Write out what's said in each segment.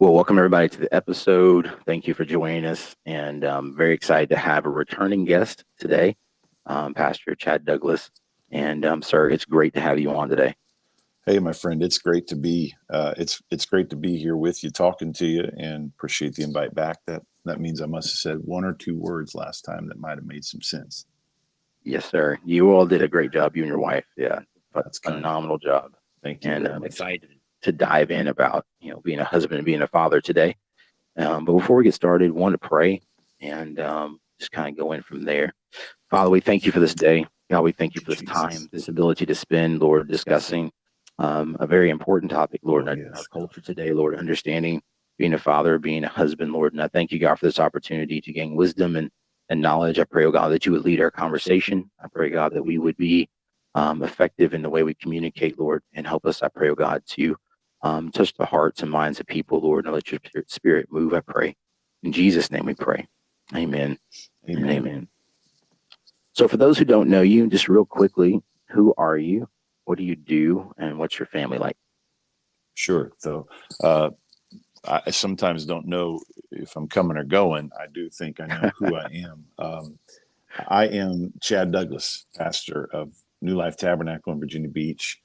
Well, welcome everybody to the episode. Thank you for joining us, and I'm very excited to have a returning guest today, Pastor Chad Douglas. And sir, it's great to have you on today. Hey, my friend, it's great to be. It's great to be here with you, talking to you, and appreciate the invite back. That means I must have said one or two words last time that might have made some sense. Yes, sir. You all did a great job, you and your wife. Yeah, That's kind. phenomenal job. Thank you And very I'm much. excited to dive in about being a husband and being a father today. But before we get started, want to pray and just kind of go in from there. Father, we thank you for this day. God, we thank you Thank for you, this time, Jesus. this ability to spend, Lord, discussing a very important topic, Lord, Oh in our yes, God. culture today, Lord, understanding being a father, being a husband, Lord. And I thank you, God, for this opportunity to gain wisdom and knowledge. I pray, oh God, that you would lead our conversation. I pray, God, that we would be effective in the way we communicate, Lord, and help us, I pray, oh God, to touch the hearts and minds of people, Lord, and let your spirit move, I pray. In Jesus' name we pray. Amen and Amen. amen. So, for those who don't know you, just real quickly, who are you? What do you do? And what's your family like? Sure. So, uh, I sometimes don't know if I'm coming or going. I do think I know who I am. I am Chad Douglas, pastor of New Life Tabernacle in Virginia Beach,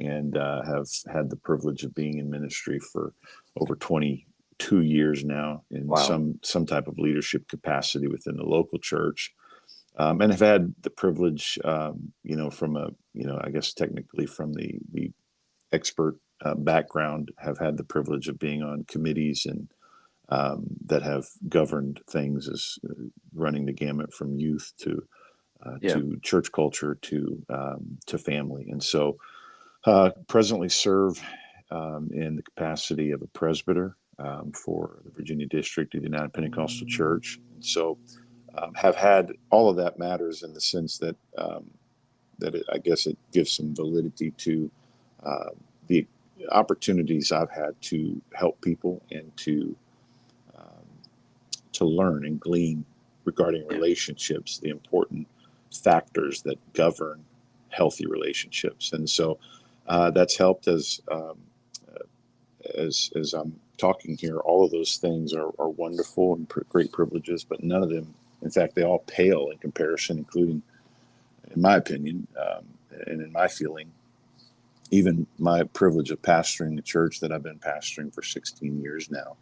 and have had the privilege of being in ministry for over 22 years now in Wow. some type of leadership capacity within the local church, and have had the privilege, from I guess technically from the expert background, have had the privilege of being on committees and that have governed things as running the gamut from youth Yeah. to church culture to family, and so presently serve in the capacity of a presbyter for the Virginia District of the United Pentecostal Church. And so have had all of that matters in the sense that I guess it gives some validity to uh, the opportunities I've had to help people and um, to learn and glean regarding Yeah. relationships, the important factors that govern healthy relationships. And so that's helped as I'm talking here. All of those things are wonderful and great privileges, but none of them, in fact, they all pale in comparison, including, in my opinion, and in my feeling, even my privilege of pastoring the church that I've been pastoring for 16 years now.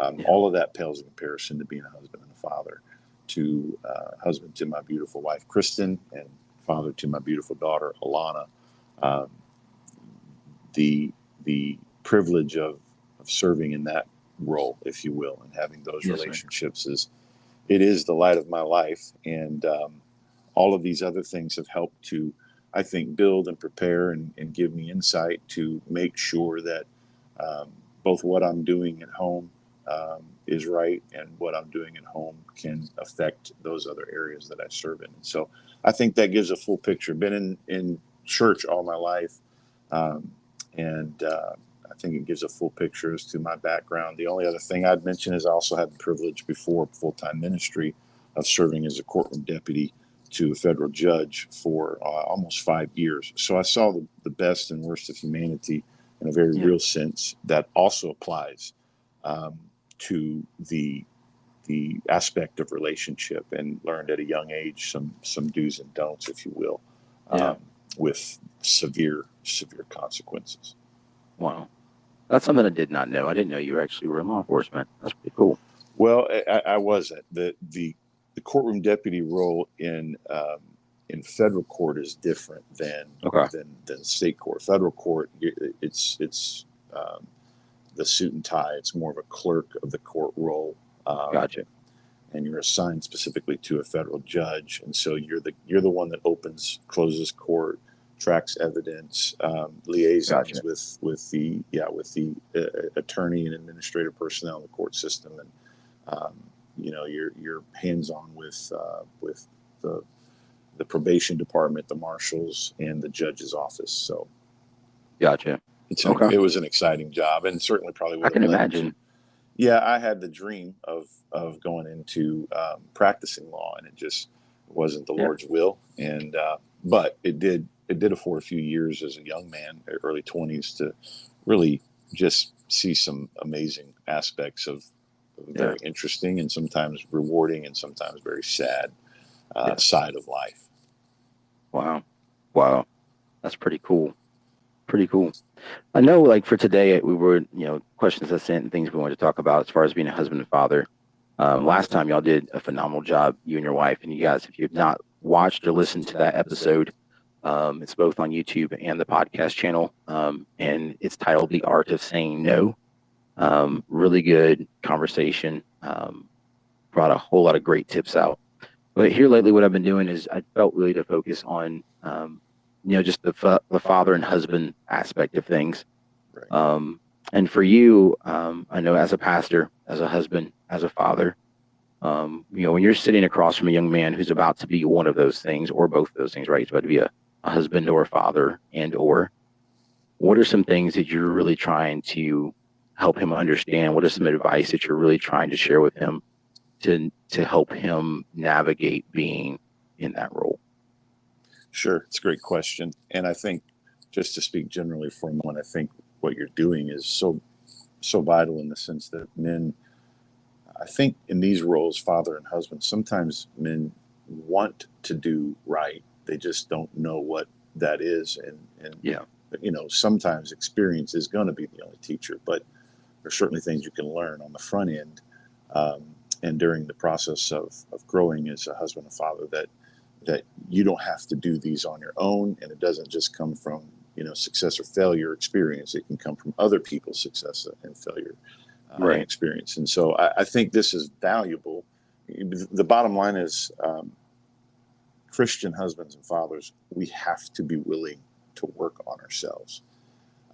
Yeah. All of that pales in comparison to being a husband and a father, to husband to my beautiful wife Kristen, and father to my beautiful daughter Alana. Um, the the privilege of serving in that role, if you will, and having those Yes, sir. relationships is the light of my life, and all of these other things have helped to, I think, build and prepare and give me insight to make sure that both what I'm doing at home is right, and what I'm doing at home can affect those other areas that I serve in. And so I think that gives a full picture. Been in church all my life, um, and I think it gives a full picture as to my background. The only other thing I'd mention is I also had the privilege before full-time ministry of serving as a courtroom deputy to a federal judge for almost 5 years. So I saw the best and worst of humanity in a very Yeah. real sense that also applies um, to the aspect of relationship, and learned at a young age some do's and don'ts, if you will, Yeah. um, with severe consequences. Wow. That's something I did not know. I didn't know you actually were in law enforcement. That's pretty cool. Well, I wasn't. The courtroom deputy role in federal court is different Okay. than state court. Federal court, it's the suit and tie. It's more of a clerk of the court role, um, Gotcha. and you're assigned specifically to a federal judge, and so you're the one that opens, closes court, tracks evidence, liaisons Gotcha. with the attorney and administrative personnel in the court system, and um, you're hands on with the the probation department, the marshals, and the judge's office. So Gotcha. Okay. it was an exciting job, and certainly probably I would have can led to. imagine. Yeah, I had the dream of going into practicing law, and it just wasn't the Yeah. Lord's will. And but it did afford a few years as a young man, early 20s, to really just see some amazing aspects of Yeah. very interesting and sometimes rewarding and sometimes very sad Yeah. side of life. Wow. Wow. That's pretty cool. Pretty cool. I know, like for today, we were, questions I sent and things we wanted to talk about as far as being a husband and father. Last time y'all did a phenomenal job, you and your wife, and you guys, if you've not watched or listened to that episode, it's both on YouTube and the podcast channel, and it's titled "The Art of Saying No." Really good conversation. Brought a whole lot of great tips out. But here lately, what I've been doing is I felt really to focus on, just the father and husband aspect of things. Right. Um, and for you, I know as a pastor, as a husband, as a father, when you're sitting across from a young man who's about to be one of those things or both of those things, right? He's about to be a husband or a father, and or what are some things that you're really trying to help him understand? What are some advice that you're really trying to share with him to help him navigate being in that role? Sure, it's a great question, and I think just to speak generally for a moment, I think what you're doing is so vital in the sense that men, I think in these roles, father and husband, sometimes men want to do right. They just don't know what that is. And Yeah, sometimes experience is going to be the only teacher, but there's certainly things you can learn on the front end um, and during the process of growing as a husband and father that you don't have to do these on your own. And it doesn't just come from, success or failure experience. It can come from other people's success and failure and right, experience. And so I think this is valuable. The bottom line is Christian husbands and fathers, we have to be willing to work on ourselves.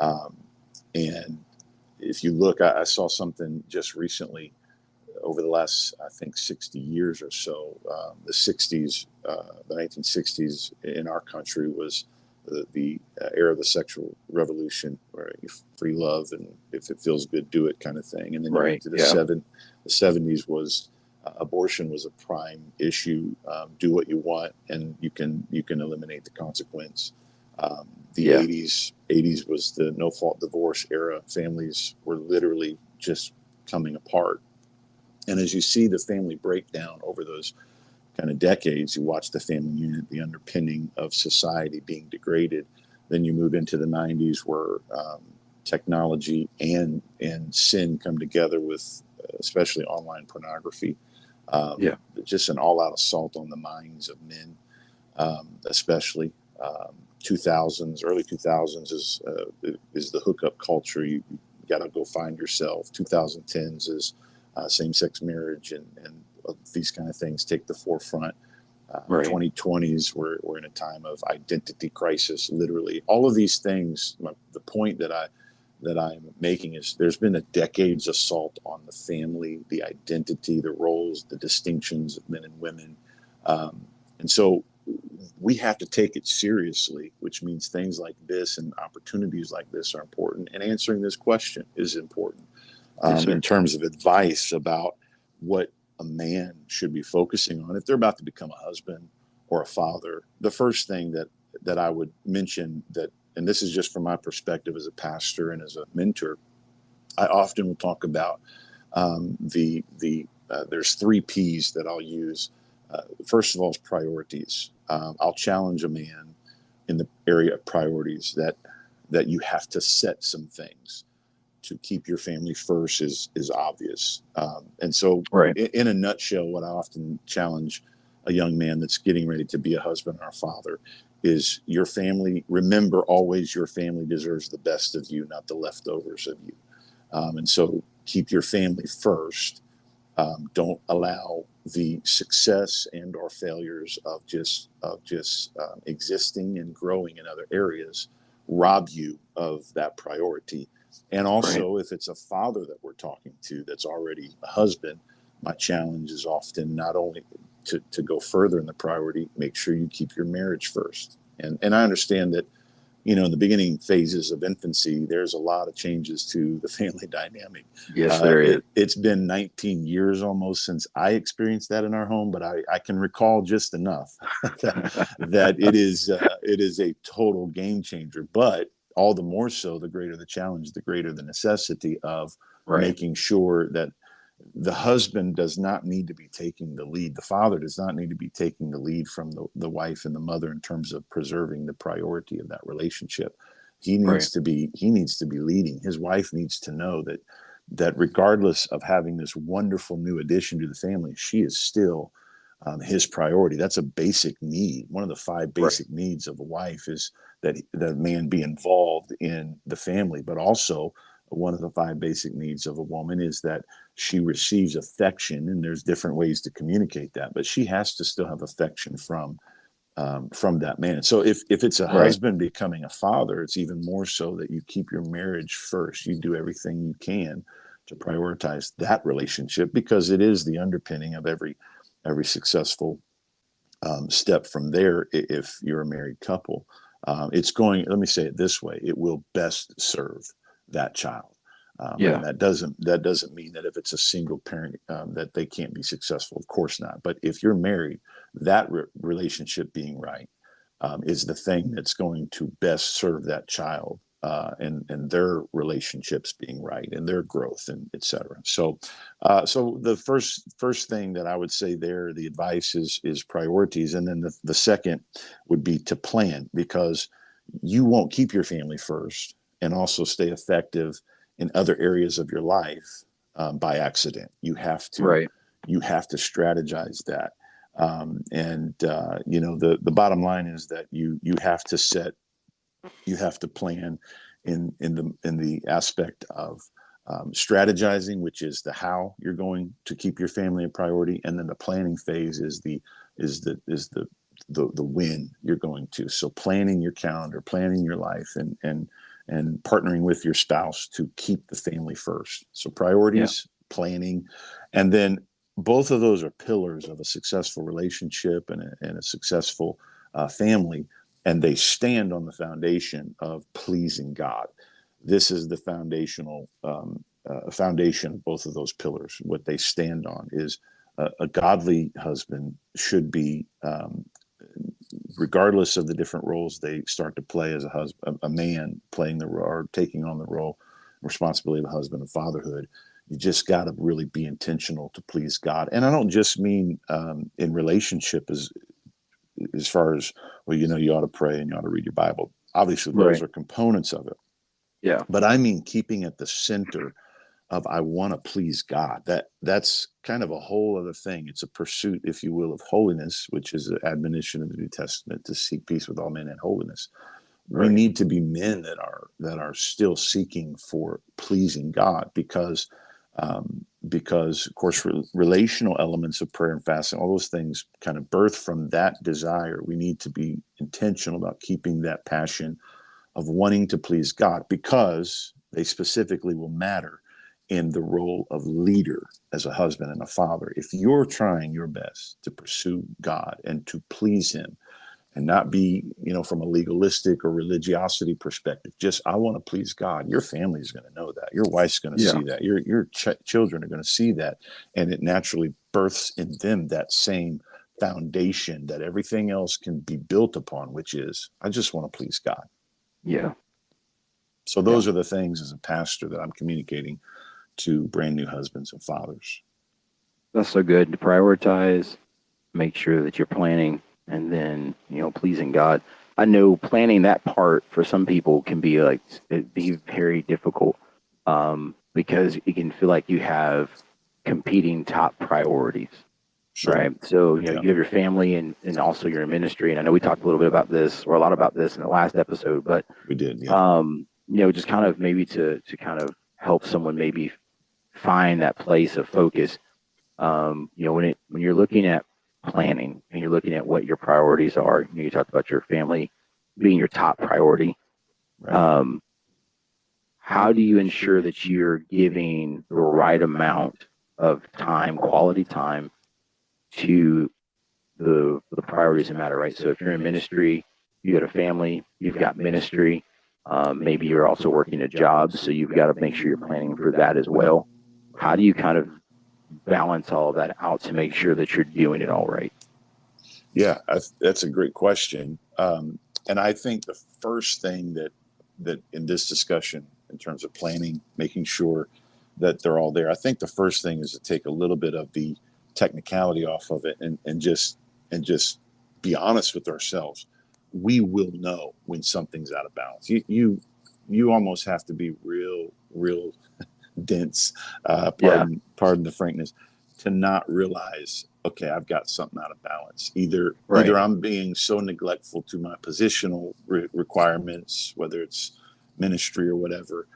Um, and if you look, I saw something just recently over the last, I think, 60 years or so. The 1960s in our country was the era of the sexual revolution, where you free love and if it feels good, do it kind of thing. And then you went right. to Yeah, the 70s was abortion was a prime issue. Do what you want, and you can eliminate the consequence. The yeah, 80s was the no fault divorce era. Families were literally just coming apart. And as you see the family breakdown over those kind of decades, you watch the family unit, the underpinning of society being degraded. Then you move into the 90s where technology and sin come together with especially online pornography. yeah, Just an all-out assault on the minds of men, especially. 2000s, early 2000s is the hookup culture. You got to go find yourself. 2010s is same-sex marriage and these kind of things take the forefront. right. 2020s, we're in a time of identity crisis. Literally, all of these things. The point that I'm making is there's been a decade's assault on the family, the identity, the roles, the distinctions of men and women, and so we have to take it seriously, which means things like this and opportunities like this are important. And answering this question is important Yes, in sir. terms of advice about what a man should be focusing on if they're about to become a husband or a father. The first thing that I would mention that, and this is just from my perspective as a pastor and as a mentor, I often will talk about there's three P's that I'll use. First of all, is priorities. I'll challenge a man in the area of priorities that you have to set some things to keep your family first is obvious. And so, Right. in a nutshell, what I often challenge a young man that's getting ready to be a husband or a father is your family. Remember, always your family deserves the best of you, not the leftovers of you. And so, keep your family first. Don't allow the success and or failures of just existing and growing in other areas rob you of that priority. And Right. also, if it's a father that we're talking to that's already a husband, my challenge is often not only to go further in the priority, make sure you keep your marriage first. And I understand that in the beginning phases of infancy, there's a lot of changes to the family dynamic. Yes, there is. It's been 19 years almost since I experienced that in our home, but I can recall just enough that it is a total game changer. But all the more so, the greater the challenge, the greater the necessity of Right. making sure that the husband does not need to be taking the lead. The father does not need to be taking the lead from the wife and the mother in terms of preserving the priority of that relationship. Right. He needs to be leading. His wife needs to know that regardless of having this wonderful new addition to the family, she is still his priority. That's a basic need. One of the five Right. basic needs of a wife is that the man be involved in the family, but also one of the five basic needs of a woman is that she receives affection, and there's different ways to communicate that, but she has to still have affection from that man. So if it's a Right. husband becoming a father, it's even more so that you keep your marriage first. You do everything you can to prioritize that relationship, because it is the underpinning of every successful step from there. If you're a married couple, it's going, let me say it this way, it will best serve that child. And Yeah. that doesn't mean that if it's a single parent that they can't be successful. Of course not. But if you're married, that relationship being right is the thing that's going to best serve that child, and their relationships being right and their growth and et cetera. So the first thing that I would say there, the advice is priorities, and then the second would be to plan, because you won't keep your family first and also stay effective in other areas of your life by accident. Right. You have to strategize that. And the bottom line is that you have to plan in the aspect of strategizing, which is the how you're going to keep your family a priority, and then the planning phase is the when you're going to. So planning your calendar, planning your life, and partnering with your spouse to keep the family first. So Yeah. priorities, planning, and then both of those are pillars of a successful relationship and a successful family, and they stand on the foundation of pleasing God. This is the foundation of both of those pillars. What they stand on is a godly husband should be, regardless of the different roles they start to play as a husband, a man playing the role or taking on the role, responsibility of a husband and fatherhood. You just got to really be intentional to please God. And I don't just mean in relationship as far as, well, you ought to pray and you ought to read your Bible. Obviously, those Right. are components of it. Yeah. But I mean keeping at the center of, I want to please God. That's kind of a whole other thing. It's a pursuit, if you will, of holiness, which is an admonition of the New Testament to seek peace with all men and holiness. We Right. need to be men that are still seeking for pleasing God, because of course relational elements of prayer and fasting, all those things kind of birth from that desire. We need to be intentional about keeping that passion of wanting to please God, because they specifically will matter in the role of leader as a husband and a father. If you're trying your best to pursue God and to please him, and not be, from a legalistic or religiosity perspective, just, I want to please God, your family is going to know that. Your wife's going to Yeah. see that. Your children are going to see that. And it naturally births in them that same foundation that everything else can be built upon, which is, I just want to please God. Yeah. So Yeah. those are the things as a pastor that I'm communicating to brand new husbands and fathers. That's so good to prioritize, make sure that you're planning, and then, pleasing God. I know planning that part for some people can be like, it be very difficult, because it can feel like you have competing top priorities, Sure. right? So, Yeah, you have your family and also your ministry. And I know we talked a little bit about this, or a lot about this in the last episode, but, we did. Yeah. just kind of maybe to kind of help someone maybe find that place of focus. When you're looking at planning and you're looking at what your priorities are, you talked about your family being your top priority. Right. Um, how do you ensure that you're giving the right amount of time, quality time, to the priorities that matter, right? So if you're in ministry, you got a family, you've got ministry. Maybe you're also working a job, so you've got to make sure you're planning for that as well. How do you kind of balance all of that out to make sure that you're doing it all right? Yeah, that's a great question. And I think the first thing that in this discussion, in terms of planning, making sure that they're all there. I think the first thing is to take a little bit of the technicality off of it, and just be honest with ourselves. We will know when something's out of balance. You almost have to be real dense, Yeah. pardon the frankness, to not realize, okay, I've got something out of balance. Either Right. I'm being so neglectful to my positional requirements, whether it's ministry or whatever.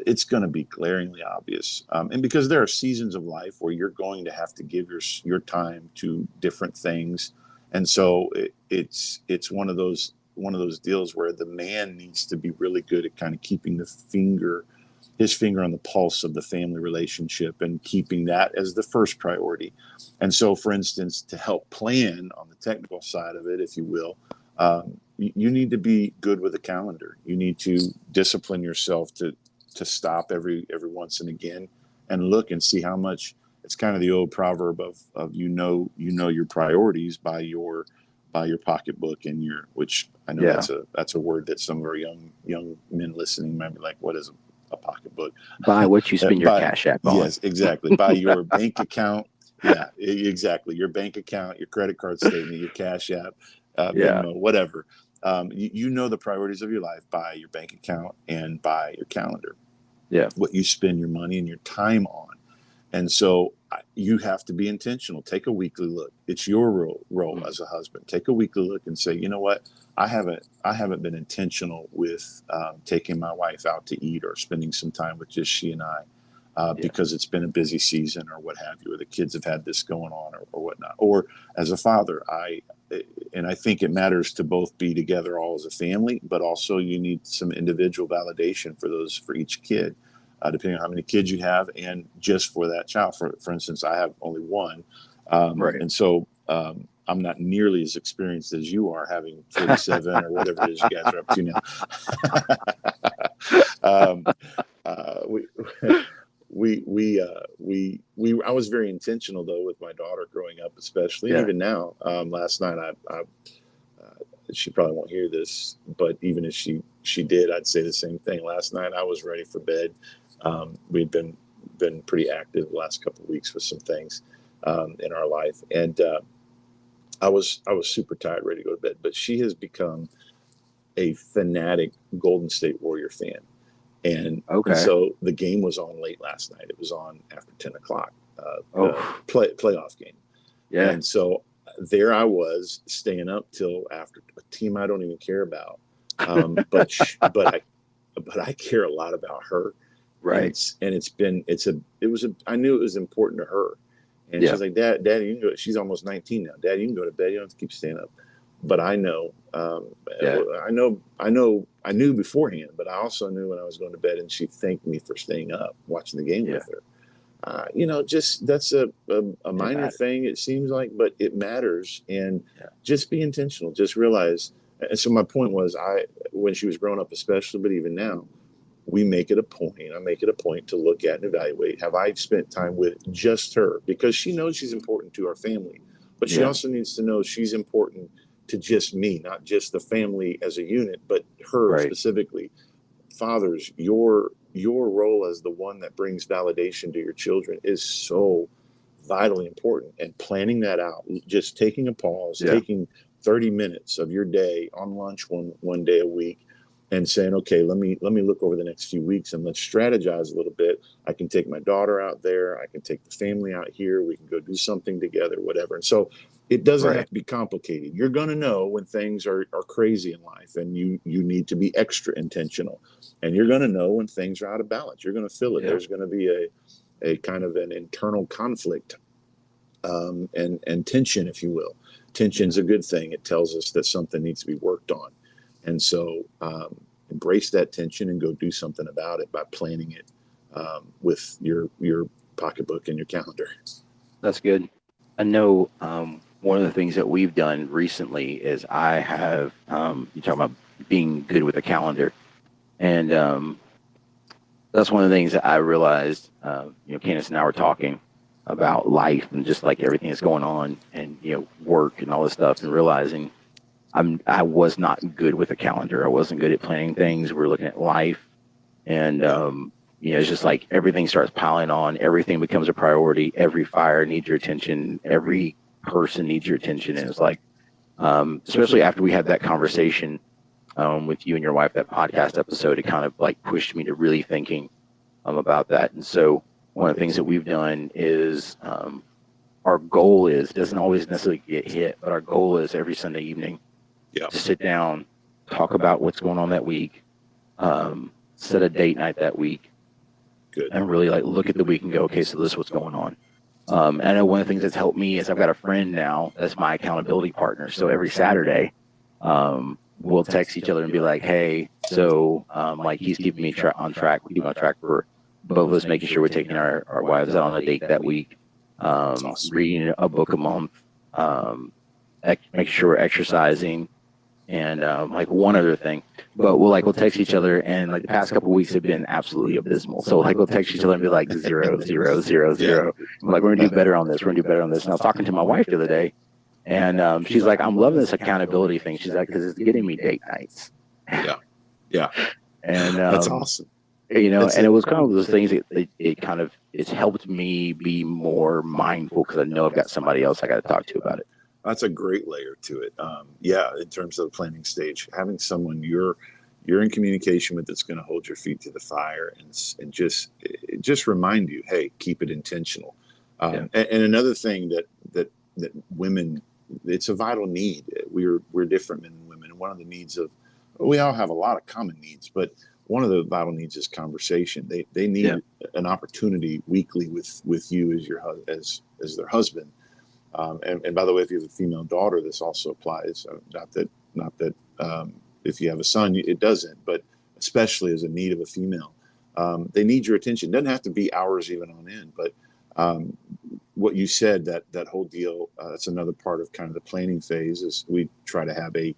It's going to be glaringly obvious, and because there are seasons of life where you're going to have to give your time to different things, and so it's one of those deals where the man needs to be really good at kind of keeping his finger on the pulse of the family relationship and keeping that as the first priority. And so, for instance, to help plan on the technical side of it, if you will, you need to be good with a calendar. You need to discipline yourself to stop every once and again and look and see how much. It's kind of the old proverb of your priorities by your pocketbook and which I know Yeah. that's a word that some of our young men listening might be like, what is a pocketbook? By what you spend your By cash app on. Yes, exactly, by your bank account. Yeah, exactly, your bank account, your credit card statement, your cash app, Yeah. Venmo, whatever. You know the priorities of your life by your bank account and by your calendar, Yeah. what you spend your money and your time on. And so you have to be intentional. Take a weekly look. It's your role as a husband. Take a weekly look and say, you know what? I haven't been intentional with taking my wife out to eat or spending some time with just she and I, Yeah. because it's been a busy season or what have you, or the kids have had this going on or whatnot. Or as a father, I think it matters to both be together all as a family, but also you need some individual validation for each kid, depending on how many kids you have, and just for that child. For instance, I have only one, Right. and so I'm not nearly as experienced as you are, having 47 or whatever it is you guys are up to now. We. I was very intentional though with my daughter growing up, especially, and Yeah. even now. Last night, she probably won't hear this, but even if she did, I'd say the same thing. Last night, I was ready for bed. We'd been pretty active the last couple of weeks with some things in our life, and I was super tired, ready to go to bed. But she has become a fanatic Golden State Warrior fan, and Okay. so the game was on late last night. It was on after 10 o'clock, the Oh, playoff game, yeah. and so there I was staying up till after a team I don't even care about, but I care a lot about her, and Right. I knew it was important to her, and Yeah. she's like, Daddy, you can go. She's almost 19 now. Daddy, you can go to bed. You don't have to keep staying up. But I know, Yeah. I knew beforehand, but I also knew when I was going to bed, and she thanked me for staying up watching the game Yeah. with her. Just that's a It minor matters. thing, it seems like, but it matters. And Yeah. just be intentional. Just realize. And so my point was, when she was growing up, especially, but even now, we make it a point. I make it a point to look at and evaluate. Have I spent time with just her? Because she knows she's important to our family, but she Yeah. also needs to know she's important to just me, not just the family as a unit, but her Right. specifically. Fathers, your role as the one that brings validation to your children is so vitally important. And planning that out, just taking a pause, Yeah. taking 30 minutes of your day on lunch one day a week, and saying, okay, let me look over the next few weeks and let's strategize a little bit. I can take my daughter out there, I can take the family out here, we can go do something together, whatever. And so it doesn't have Right. to be complicated. You're going to know when things are crazy in life, and you need to be extra intentional, and you're going to know when things are out of balance. You're going to feel it. Yeah. There's going to be a kind of an internal conflict, and tension, if you will. Yeah. Tension's a good thing. It tells us that something needs to be worked on. And so embrace that tension and go do something about it by planning it, with your pocketbook and your calendar. That's good. I know one of the things that we've done recently is I have, you talk about being good with a calendar. And that's one of the things that I realized, Candace and I were talking about life and just like everything that's going on and, work and all this stuff, and realizing I was not good with a calendar. I wasn't good at planning things. We're looking at life, and Yeah. it's just like everything starts piling on. Everything becomes a priority. Every fire needs your attention. Every person needs your attention, and it's like, especially after we had that conversation with you and your wife, that podcast episode, it kind of like pushed me to really thinking about that. And so one of the things that we've done is our goal is doesn't always necessarily get hit, but our goal is every Sunday evening Yeah. to sit down, talk about what's going on that week, set a date night that week, Good. and really like look at the week and go, okay, so this is what's going on. And I know one of the things that's helped me is I've got a friend now that's my accountability partner. So every Saturday, we'll text each other and be like, hey, so like he's keeping me on track. We keep on track for both of us making sure we're taking our wives out on a date that week, Awesome. reading a book a month, making sure we're exercising, and like one other thing. But we'll text each other, and like the past couple of weeks have been absolutely abysmal. So like we'll text each other and be like 0, 0, 0, 0. Yeah. I'm like, we're gonna do better on this. We're gonna do better on this. And I was talking to my wife the other day, and she's like, I'm loving this accountability thing. She's like, because it's getting me date nights. Yeah. Yeah. And That's awesome. and it was kind of those things that it's helped me be more mindful because I know I've got somebody else I got to talk to about it. That's a great layer to it. Yeah, in terms of the planning stage, having someone you're in communication with that's going to hold your feet to the fire and just remind you, hey, keep it intentional. And another thing that women, it's a vital need. We're different men and women, and one of the needs of we all have a lot of common needs, but one of the vital needs is conversation. They need an opportunity weekly with you as as their husband. And by the way, if you have a female daughter, this also applies. Not that if you have a son, it doesn't, but especially as a need of a female, they need your attention. It doesn't have to be hours even on end, but what you said, that whole deal, that's another part of kind of the planning phase. Is we try to have a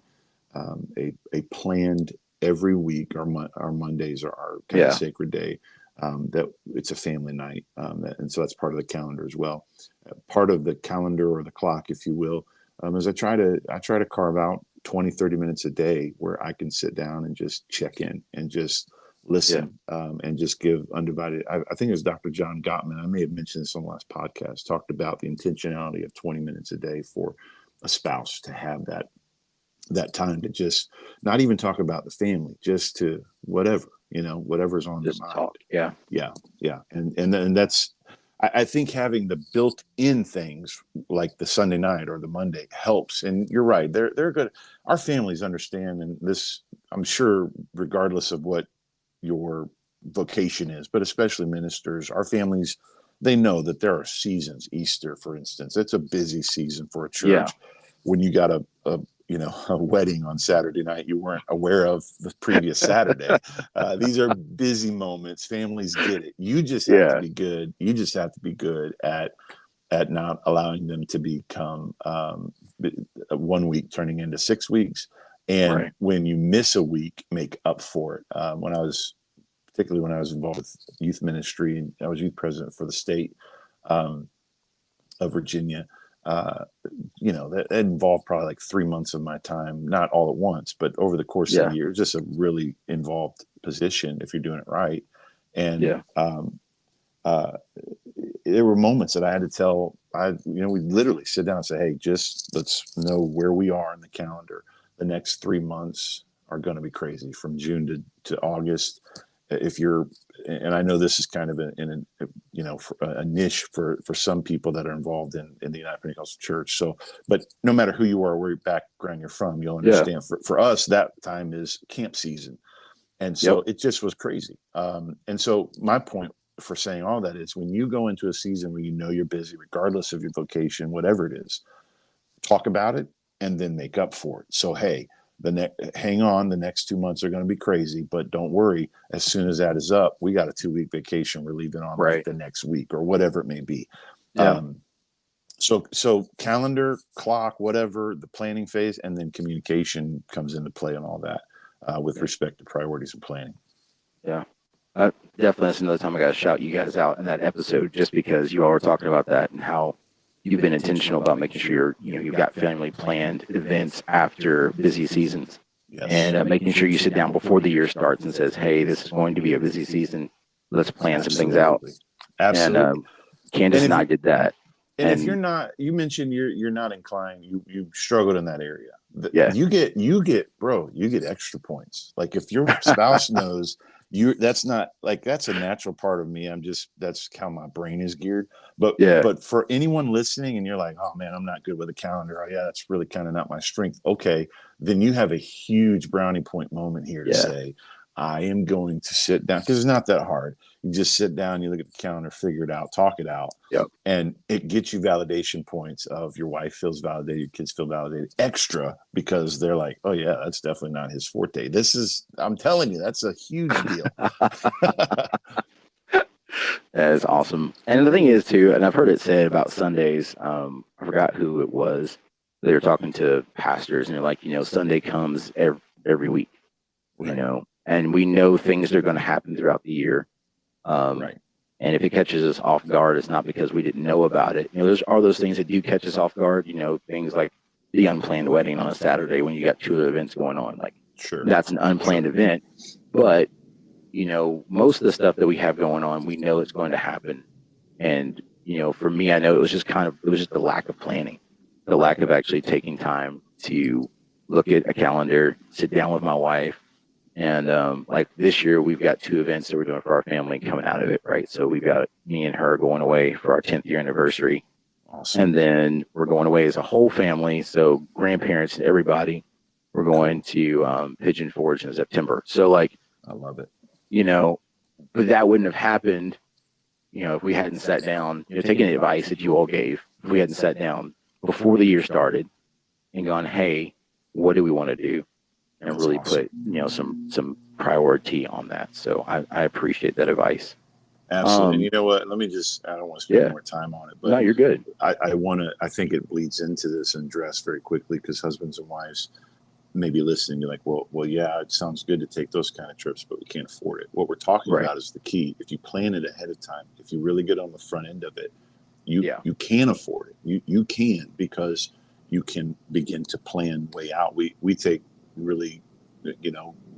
planned every week. Our Mondays are our kind of sacred day. That it's a family night, and so that's part of the calendar as well. Part of the calendar or the clock, if you will, is I try to carve out 20, 30 minutes a day where I can sit down and just check in and just listen, and just give undivided. I think it was Dr. John Gottman. I may have mentioned this on the last podcast. Talked about the intentionality of 20 minutes a day for a spouse to have that time to just not even talk about the family, just to whatever's on just their mind. Talk. Yeah. And that's, I think having the built-in things like the Sunday night or the Monday helps. And you're right, they're good. Our families understand, and this, I'm sure, regardless of what your vocation is, but especially ministers, our families, they know that there are seasons. Easter, for instance, it's a busy season for a church. When you got a wedding on Saturday night you weren't aware of the previous Saturday. These are busy moments. Families get it. You just have to be good. You just have to be good at not allowing them to become 1 week turning into 6 weeks. And when you miss a week, make up for it. Particularly when I was involved with youth ministry, and I was youth president for the state of Virginia. That involved probably like 3 months of my time, not all at once, but over the course of the year. It's just a really involved position if you're doing it right. And there were moments that I had to tell, we literally sit down and say, hey, just let's know where we are in the calendar. The next 3 months are going to be crazy from June to August. If you're, and I know this is kind of a niche for some people that are involved in the United Pentecostal Church. So, but no matter who you are, where background you're from, you'll understand. For us, that time is camp season, and so it just was crazy. And so my point for saying all that is, when you go into a season where you're busy, regardless of your vocation, whatever it is, talk about it and then make up for it. So hey, hang on, the next 2 months are going to be crazy, but don't worry. As soon as that is up, we got a 2-week vacation we're leaving on like the next week or whatever it may be. So calendar, clock, whatever, the planning phase, and then communication comes into play and all that with respect to priorities and planning. Definitely, that's another time I got to shout you guys out in that episode, just because you all were talking about that and how you've been intentional about making sure you've got family planned events after busy seasons, Yes. and making sure you sit down before the year starts and says, hey, this is going to be a busy season. Let's plan some things out. Absolutely. And Absolutely. And Candace and if I you did that. and if you're And not, you mentioned you're not inclined, you struggled in that area. yeah, You get extra points. Like if your spouse knows that's not like that's a natural part of me. That's how my brain is geared. yeah, But for anyone listening and you're like, oh man, I'm not good with a calendar. Oh yeah, that's really kind of not my strength. Okay, then you have a huge brownie point moment here to yeah, say, I am going to sit down because it's not that hard. You just sit down, you look at the calendar, figure it out, talk it out, yep. and it gets you validation points of your wife feels validated, your kids feel validated extra because they're like, oh yeah, that's definitely not his forte. I'm telling you, that's a huge deal. That is awesome. And the thing is too, and I've heard it said about Sundays. I forgot who it was. They were talking to pastors, and they're like, Sunday comes every week, Right. and we know things are going to happen throughout the year. Um, Right. and if it catches us off guard, it's not because we didn't know about it. There's are those things that do catch us off guard. Things like the unplanned wedding on a Saturday when you got two events going on. Like Sure. that's an unplanned event, but most of the stuff that we have going on, we know it's going to happen. And, for me, I know it was just the lack of planning, the lack Right. of actually taking time to look at a calendar, sit down with my wife. And like this year, we've got two events that we're doing for our family coming out of it, right? So we've got me and her going away for our 10th year anniversary. Awesome. And then we're going away as a whole family. So grandparents and everybody, we're going to Pigeon Forge in September. So, like, I love it. but that wouldn't have happened, if we hadn't sat down, taking the advice that you all gave, if we hadn't sat down before the year started and gone, hey, what do we want to do? And That's really awesome. put, some priority on that. So I appreciate that advice. Absolutely. And you know what? I don't want to spend Yeah, more time on it, no, but you're good. I think it bleeds into this and address very quickly because husbands and wives may be listening, be like, well, yeah, it sounds good to take those kind of trips, but we can't afford it. What we're talking Right. about is the key. If you plan it ahead of time, if you really get on the front end of it, Yeah. you can afford it. You can because you can begin to plan way out. We take really,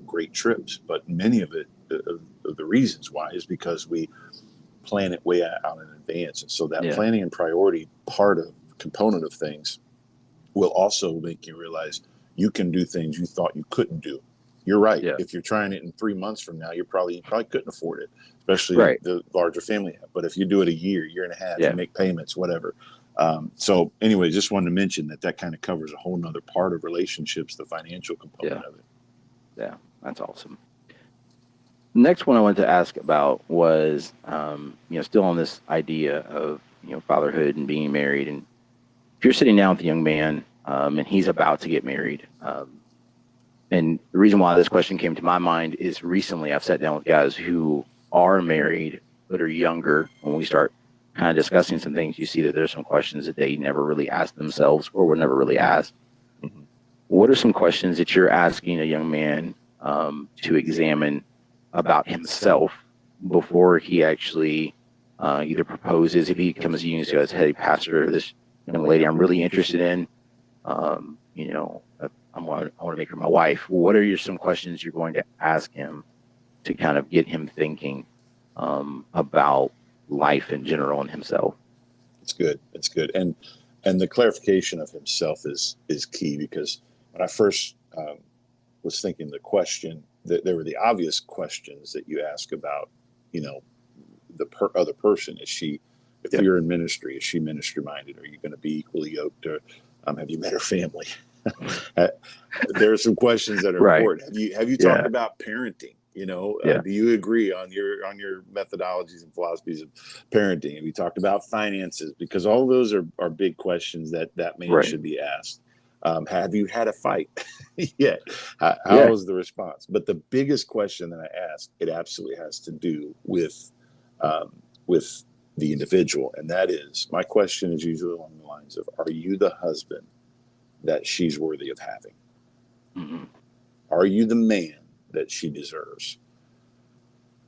great trips, but many of it, of the reasons why is because we plan it way out in advance. And so that Yeah. planning and priority component of things will also make you realize you can do things you thought you couldn't do. You're right. Yeah. If you're trying it in 3 months from now, you probably couldn't afford it, especially Right. the larger family you have. But if you do it a year and a half, Yeah. you make payments, whatever. So anyway, just wanted to mention that kind of covers a whole nother part of relationships, the financial component Yeah. of it. Yeah. That's awesome. Next one I wanted to ask about was, still on this idea of, fatherhood and being married. And if you're sitting down with a young man, and he's about to get married, and the reason why this question came to my mind is recently I've sat down with guys who are married but are younger. When we start kind of discussing some things, you see that there's some questions that they never really asked themselves or were never really asked. Mm-hmm. What are some questions that you're asking a young man to examine about himself before he actually either proposes? If he comes to you and says, hey, pastor, this young lady I'm really interested in, I want to make her my wife. What are some questions you're going to ask him to kind of get him thinking about life in general and himself? It's good. It's good. And the clarification of himself is key because when I first was thinking the question that there were the obvious questions that you ask about, you know, other person. Is she, if Yeah. you're in ministry, is she ministry minded? Are you going to be equally yoked? Or have you met her family? There are some questions that are Right. important. Have you talked Yeah. about parenting? Yeah. Do you agree on your methodologies and philosophies of parenting? Have you talked about finances? Because all of those are big questions that man Right. should be asked. Have you had a fight yet? How Yeah. is the response? But the biggest question that I ask, it absolutely has to do um, with the individual, and that is my question is usually along the lines of: are you the husband that she's worthy of having? Mm-hmm. Are you the man that she deserves?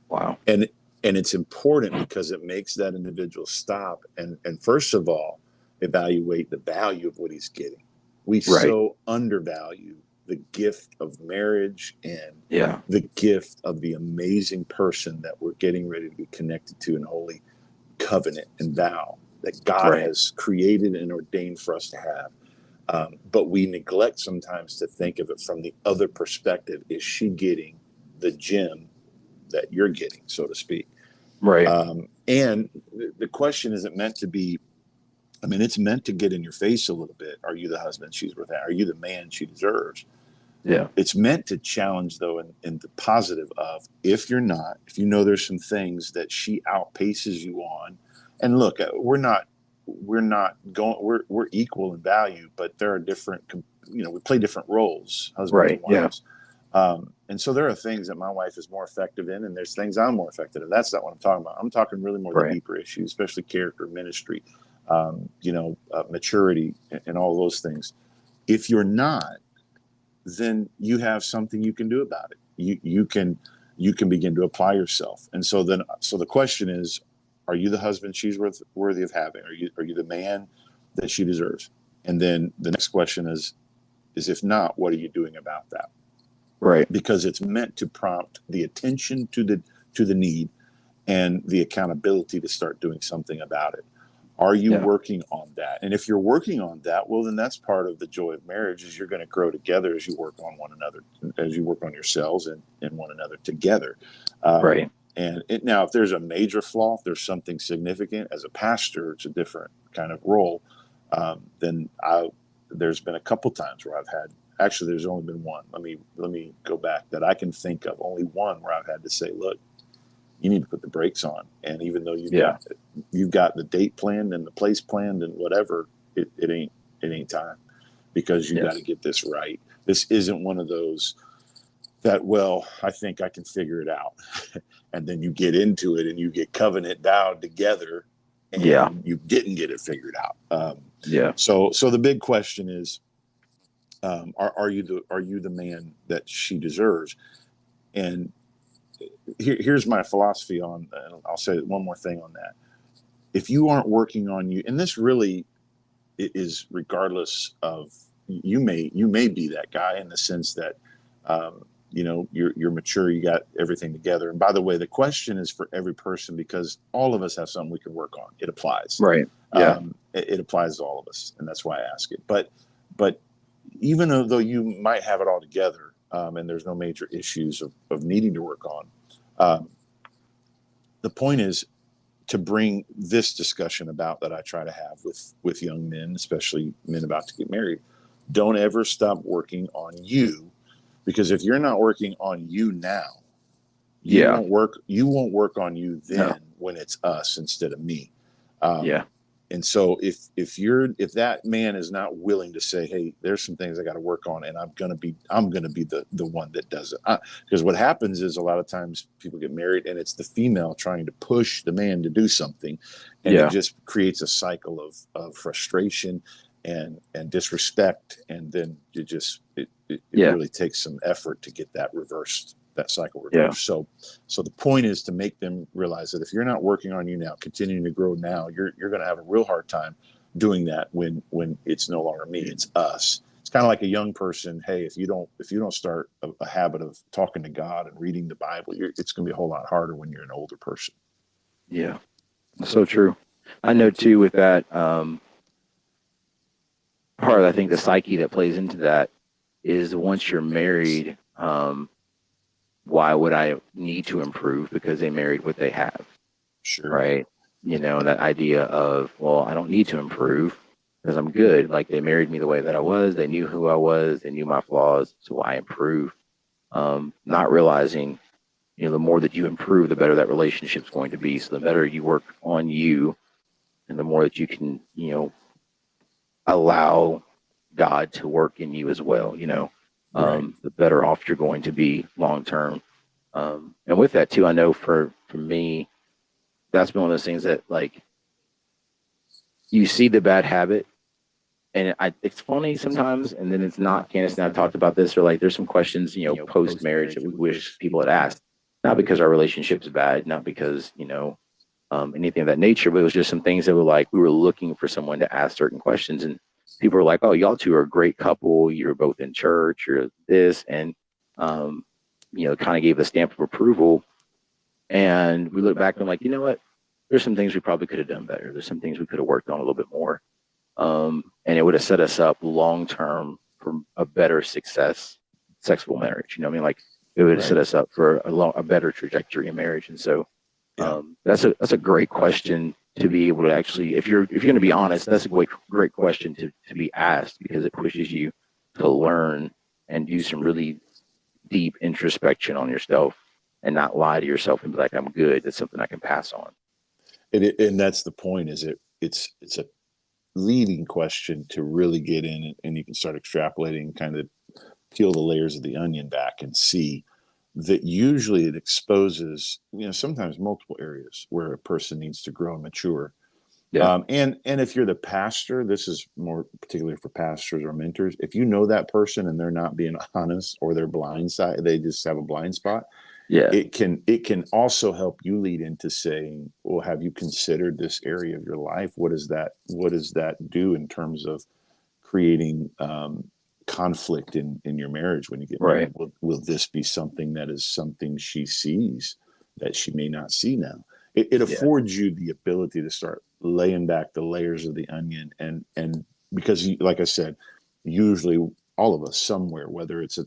Wow. And it's important because it makes that individual stop and first of all evaluate the value of what he's getting. We Right. so undervalue the gift of marriage and Yeah. the gift of the amazing person that we're getting ready to be connected to in holy covenant and vow that God Right. has created and ordained for us to have. But we neglect sometimes to think of it from the other perspective. Is she getting the gem that you're getting, so to speak? Right. And the question isn't meant to be, I mean, it's meant to get in your face a little bit. Are you the husband she's worth? Are you the man she deserves? Yeah. It's meant to challenge, though, in the positive of, if you're not, if you know there's some things that she outpaces you on, and look, we're not going, we're equal in value, but there are different, we play different roles, husbands and Right. Yeah. wives. And so there are things that my wife is more effective in, and there's things I'm more effective in. That's not what I'm talking about. I'm talking really more the Right. deeper issues, especially character, ministry, maturity, and all those things. If you're not, then you have something you can do about it. You can begin to apply yourself. And so the question is, are you the husband she's worthy of having? Are you the man that she deserves? And then the next question is if not, what are you doing about that? Right. Because it's meant to prompt the attention to the need and the accountability to start doing something about it. Are you Yeah. working on that? And if you're working on that, well, then that's part of the joy of marriage is you're going to grow together as you work on one another, as you work on yourselves and one another together. Right. Now, if there's a major flaw, if there's something significant, as a pastor, it's a different kind of role. There's been a couple times where I've had, actually, there's only been one. Let me go back that I can think of. Only one where I've had to say, look, you need to put the brakes on. And even though Yeah. you've got the date planned and the place planned and whatever, it ain't time, because you got to Yes. get this right. This isn't one of those that, well, I think I can figure it out. And then you get into it and you get covenant vowed together Yeah. and you didn't get it figured out. Yeah. So the big question is, are you the man that she deserves? And here's my philosophy on, and I'll say one more thing on that. If you aren't working on you, and this really is regardless of, you may be that guy in the sense that you're mature, you got everything together. And by the way, the question is for every person, because all of us have something we can work on. It applies. Right. Yeah. It applies to all of us, and that's why I ask it. But even though you might have it all together, and there's no major issues of needing to work on, um, the point is to bring this discussion about that I try to have with young men, especially men about to get married. Don't ever stop working on you, because if you're not working on you now, you Yeah. won't work. You won't work on you No. then when it's us instead of me. Um, Yeah. and so if that man is not willing to say, hey, there's some things I got to work on, and I'm gonna be the one that does it. Because what happens is a lot of times people get married and it's the female trying to push the man to do something, and it Yeah. just creates a cycle of frustration and disrespect, and then it Yeah. really takes some effort to get that reversed, that cycle Yeah. reversed. So the point is to make them realize that if you're not working on you now, continuing to grow now, you're going to have a real hard time doing that when it's no longer me, it's us. It's kind of like a young person. Hey, if you don't start a habit of talking to God and reading the Bible, it's going to be a whole lot harder when you're an older person. Yeah. So true. I know too with that, part of, I think, the psyche that plays into that is once you're married, why would I need to improve because they married what they have, Sure. right? That idea of, well, I don't need to improve because I'm good. Like they married me the way that I was. They knew who I was. They knew my flaws. So why improve? Not realizing, the more that you improve, the better that relationship's going to be. So the better you work on you and the more that you can, allow God to work in you as well, Right. the better off you're going to be long term. And with that too, I know for me, that's been one of those things that like you see the bad habit, and it's funny sometimes, and then it's not. Candace and I have talked about this, or like there's some questions, post marriage that we wish people had asked, not because our relationship is bad, not because anything of that nature. But it was just some things that were like, we were looking for someone to ask certain questions. And people were like, oh, y'all two are a great couple. You're both in church, you're this. And, um, kind of gave a stamp of approval. And we look back and I'm like, you know what? There's some things we probably could have done better. There's some things we could have worked on a little bit more. And it would have set us up long term for a better successful marriage. You know what I mean? Like it would have set Right. us up for a better trajectory in marriage. And so Yeah. that's a great question to be able to actually, if you're going to be honest, that's a great question to be asked, because it pushes you to learn and do some really deep introspection on yourself and not lie to yourself and be like, I'm good. That's something I can pass on. And that's the point. It's a leading question to really get in, and you can start extrapolating, kind of peel the layers of the onion back and see that usually it exposes, sometimes multiple areas where a person needs to grow and mature. Yeah. And if you're the pastor, this is more particularly for pastors or mentors. If you know that person and they're not being honest, or they're they just have a blind spot, Yeah. it can also help you lead into saying, well, have you considered this area of your life? What does that do in terms of creating conflict in your marriage when you get Right. married? Will this be something that is something she sees that she may not see now? It Yeah. affords you the ability to start laying back the layers of the onion, and because, like I said, usually all of us somewhere, whether it's a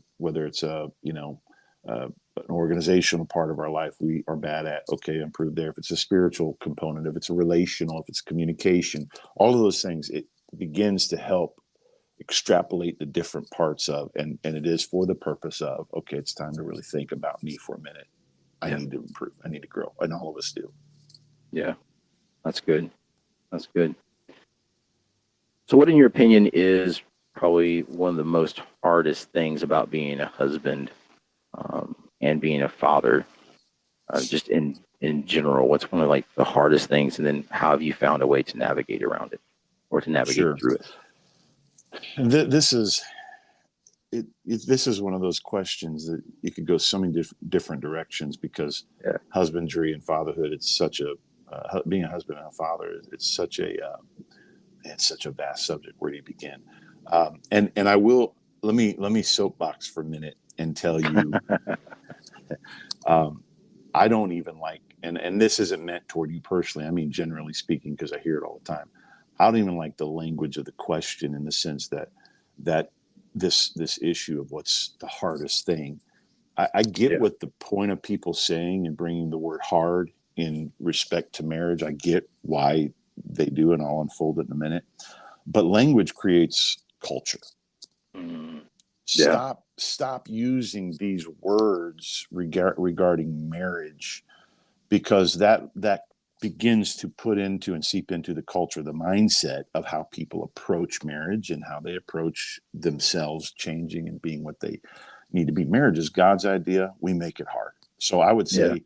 an organizational part of our life, we are bad at. Okay, improve there. If it's a spiritual component, if it's a relational, if it's communication, all of those things, it begins to help extrapolate the different parts of, and it is for the purpose of, okay, it's time to really think about me for a minute. I Yeah. need to improve. I need to grow, and all of us do. Yeah. That's good. That's good. So, what, in your opinion, is probably one of the most hardest things about being a husband, and being a father, just in general? What's one of like the hardest things, and then how have you found a way to navigate around it or to navigate Sure. through it? And this is one of those questions that you could go so many different directions, because Yeah. husbandry and fatherhood, it's such a being a husband and a father, it's such a vast subject. Where do you begin? And I will, let me soapbox for a minute and tell you, um, I don't even like, and this isn't meant toward you personally, I mean generally speaking, because I hear it all the time. I don't even like the language of the question, in the sense that this issue of what's the hardest thing. I get Yeah. what the point of people saying and bringing the word hard in respect to marriage. I get why they do, and I'll unfold it in a minute. But language creates culture. Mm, yeah. Stop using these words regarding marriage, because that begins to put into and seep into the culture, the mindset of how people approach marriage and how they approach themselves changing and being what they need to be. Marriage is God's idea. We make it hard. So I would Yeah. say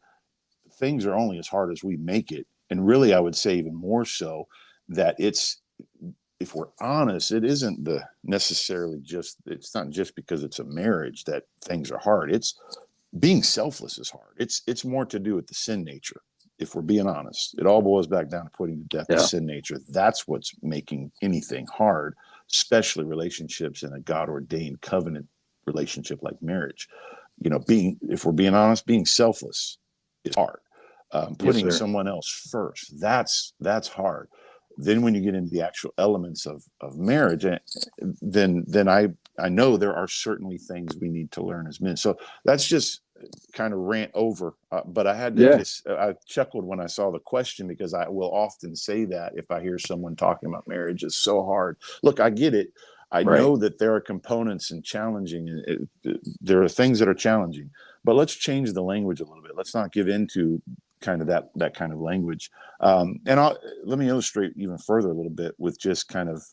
things are only as hard as we make it. And really, I would say even more so that if we're honest, it isn't the necessarily just, it's not just because it's a marriage that things are hard. It's being selfless is hard. It's more to do with the sin nature. If we're being honest, it all boils back down to putting to death the Yeah. sin nature. That's what's making anything hard, especially relationships in a God ordained covenant relationship like marriage. If we're being honest, being selfless is hard. Yes, Putting sir. someone else first, that's hard. Then when you get into the actual elements of marriage, then I know there are certainly things we need to learn as men. So that's just kind of rant over. But I had to Yeah. just, I chuckled when I saw the question, because I will often say that if I hear someone talking about marriage, it's so hard. Look, I get it. I Right. know that there are components and challenging. There are things that are challenging, but let's change the language a little bit. Let's not give into kind of that kind of language. Let me illustrate even further a little bit with just kind of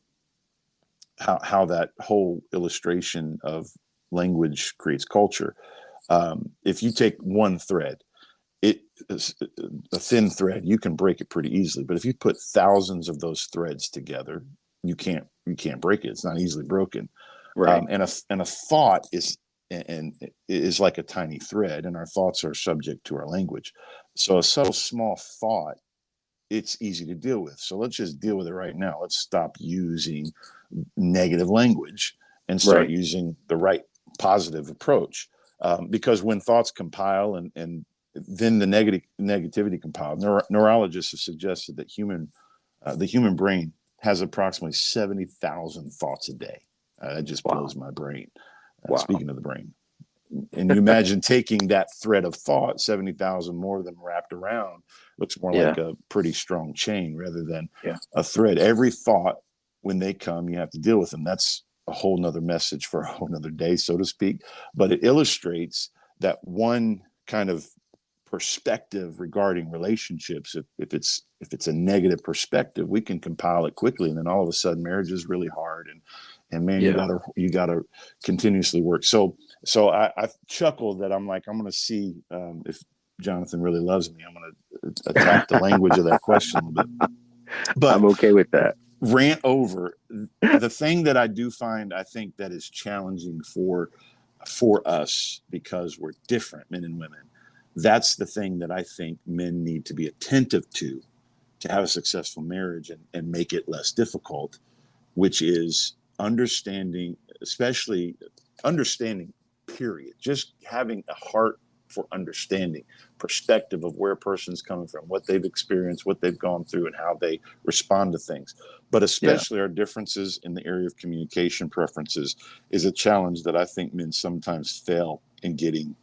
how that whole illustration of language creates culture. If you take one thread, it is a thin thread, you can break it pretty easily. But if you put thousands of those threads together, you can't break it. It's not easily broken. Right. And a thought is like a tiny thread, and our thoughts are subject to our language. So a subtle small thought it's easy to deal with. So let's just deal with it right now. Let's stop using negative language and start Right. using the right positive approach. Because when thoughts compile and then the negativity compile, neurologists have suggested that the human brain has approximately 70,000 thoughts a day. That just Wow. blows my brain. Wow. Speaking of the brain, and you imagine taking that thread of thought, 70,000 more of them wrapped around, looks more Yeah. like a pretty strong chain rather than Yeah. a thread. Every thought, when they come, you have to deal with them. That's a whole nother message for a whole nother day, so to speak. But it illustrates that one kind of perspective regarding relationships. If it's a negative perspective, we can compile it quickly, and then all of a sudden marriage is really hard, and man, Yeah. you gotta continuously work. So I chuckled that I'm like, I'm gonna see if Jonathan really loves me. I'm gonna attack the language of that question a little bit, I'm but okay with that. rant over the thing that I do find, I think, that is challenging for us because we're different, men and women. That's the thing that I think men need to be attentive to have a successful marriage and make it less difficult, which is understanding, especially understanding, period. Just having a heart for understanding, perspective of where a person's coming from, what they've experienced, what they've gone through, and how they respond to things. But Yeah. especially our differences in the area of communication preferences is a challenge that I think men sometimes fail in getting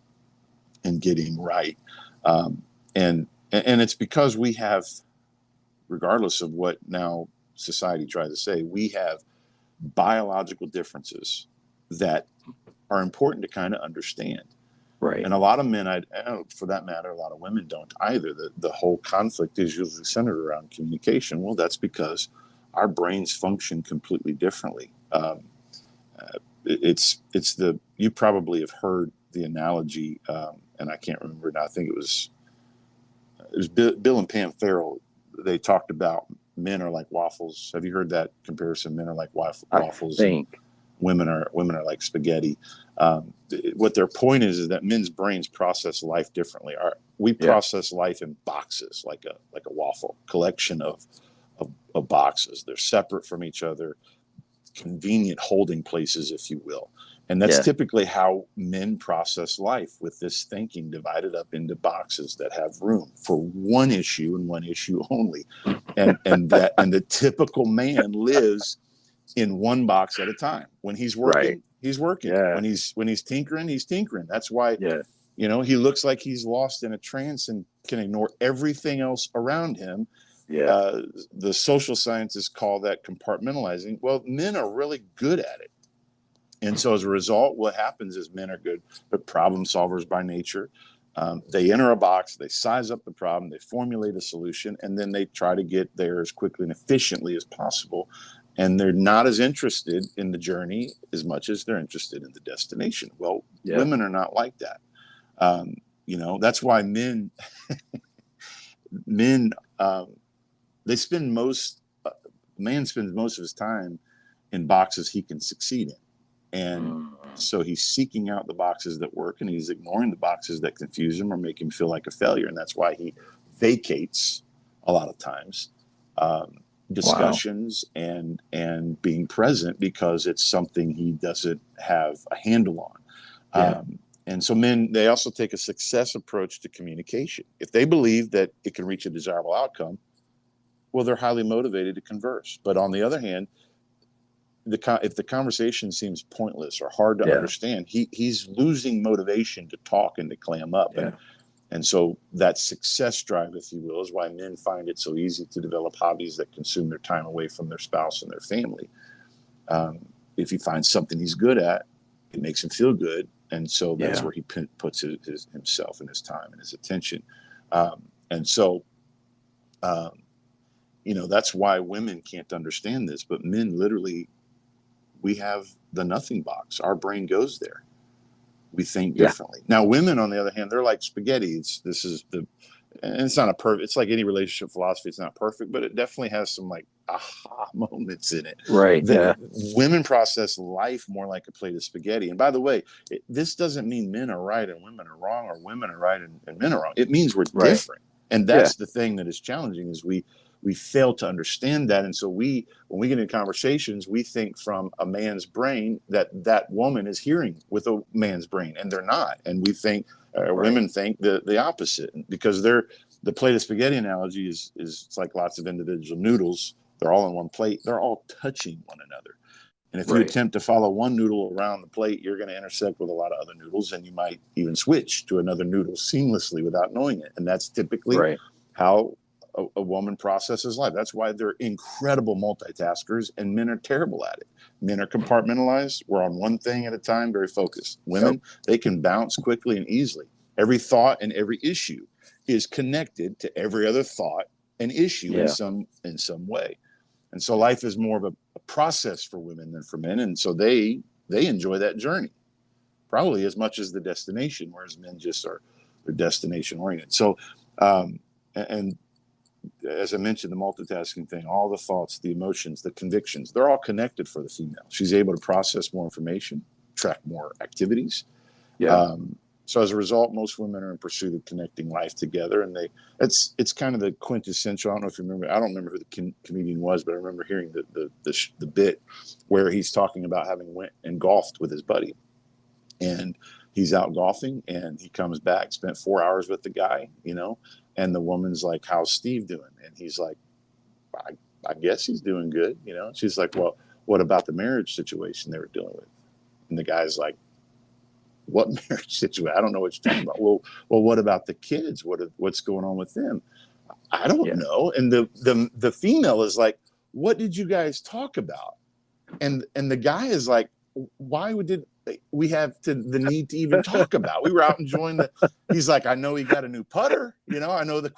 right. Um, and it's because we have, regardless of what now society tries to say, we have biological differences that are important to kind of understand. Right. And a lot of men, for that matter, a lot of women don't either. The whole conflict is usually centered around communication. Well, that's because our brains function completely differently. It's the you probably have heard the analogy, and I can't remember now. I think it was Bill and Pam Farrell. They talked about men are like waffles. Have you heard that comparison? Men are like I waffles, and think. women are like spaghetti. What their point is that men's brains process life differently. We Yeah. process life in boxes, like a waffle collection of boxes. They're separate from each other, convenient holding places, if you will. And that's Yeah. typically how men process life, with this thinking divided up into boxes that have room for one issue and one issue only. And the typical man lives in one box at a time. When he's Right. working, he's working. Yeah. When he's tinkering, he's tinkering. That's why, Yeah. he looks like he's lost in a trance and can ignore everything else around him. Yeah. uh, the social scientists call that compartmentalizing. Well, men are really good at it. And so as a result, what happens is men are good, but problem solvers by nature. They enter a box, they size up the problem, they formulate a solution, and then they try to get there as quickly and efficiently as possible. And they're not as interested in the journey as much as they're interested in the destination. Well, Yeah. women are not like that. That's why men, they spend man spends most of his time in boxes he can succeed in. And Mm. so he's seeking out the boxes that work, and he's ignoring the boxes that confuse him or make him feel like a failure. And that's why he vacates a lot of times Wow. discussions and being present, because it's something he doesn't have a handle on. Yeah. And so men, they also take a success approach to communication. If they believe that it can reach a desirable outcome, well, they're highly motivated to converse. But on the other hand, if the conversation seems pointless or hard to Yeah. understand, he's losing motivation to talk and to clam up. and Yeah. and so that success drive, if you will, is why men find it so easy to develop hobbies that consume their time away from their spouse and their family. If he finds something he's good at, it makes him feel good, and so that's Yeah. where he puts himself and his time and his attention. And so that's why women can't understand this, but men literally, we have the nothing box. Our brain goes there. We think Yeah. differently. Now, women, on the other hand, they're like spaghetti. And it's not a perfect. It's like any relationship philosophy. It's not perfect, but it definitely has some like aha moments in it. Right. That Yeah. women process life more like a plate of spaghetti. And by the way, this doesn't mean men are right and women are wrong, or women are right and men are wrong. It means we're Right. different. And Yeah. that's the thing that is challenging, is we fail to understand that. And so when we get in conversations, we think from a man's brain that woman is hearing with a man's brain, and they're not. And we think Right. women think the opposite, because the plate of spaghetti analogy is it's like lots of individual noodles. They're all in one plate. They're all touching one another. And if you Right. attempt to follow one noodle around the plate, you're going to intersect with a lot of other noodles, and you might even switch to another noodle seamlessly without knowing it. And that's typically Right. how a woman processes life. That's why they're incredible multitaskers, and men are terrible at it. Men are compartmentalized. We're on one thing at a time, very focused. Yep. Women, they can bounce quickly and easily. Every thought and every issue is connected to every other thought and issue in Yeah. some way. And so life is more of a process for women than for men. And so they enjoy that journey probably as much as the destination, whereas men just are, they're destination oriented. So, and as I mentioned, the multitasking thing, all the thoughts, the emotions, the convictions, they're all connected for the female. She's able to process more information, track more activities. Yeah. So as a result, most women are in pursuit of connecting life together, and it's kind of the quintessential. I don't know if you remember. I don't remember who the comedian was, but I remember hearing the bit where he's talking about having went and golfed with his buddy, and he's out golfing, and he comes back, spent 4 hours with the guy, and the woman's like, "How's Steve doing?" And he's like, I guess he's doing good, And she's like, "Well, what about the marriage situation they were dealing with?" And the guy's like, "What marriage situation? I don't know what you're talking about." Well, what about the kids? What's going on with them? I don't Yeah. know. And the female is like, "What did you guys talk about?" And the guy is like, "Why did we have the need to even talk about? We were out enjoying the." He's like, "I know he got a new putter. I know the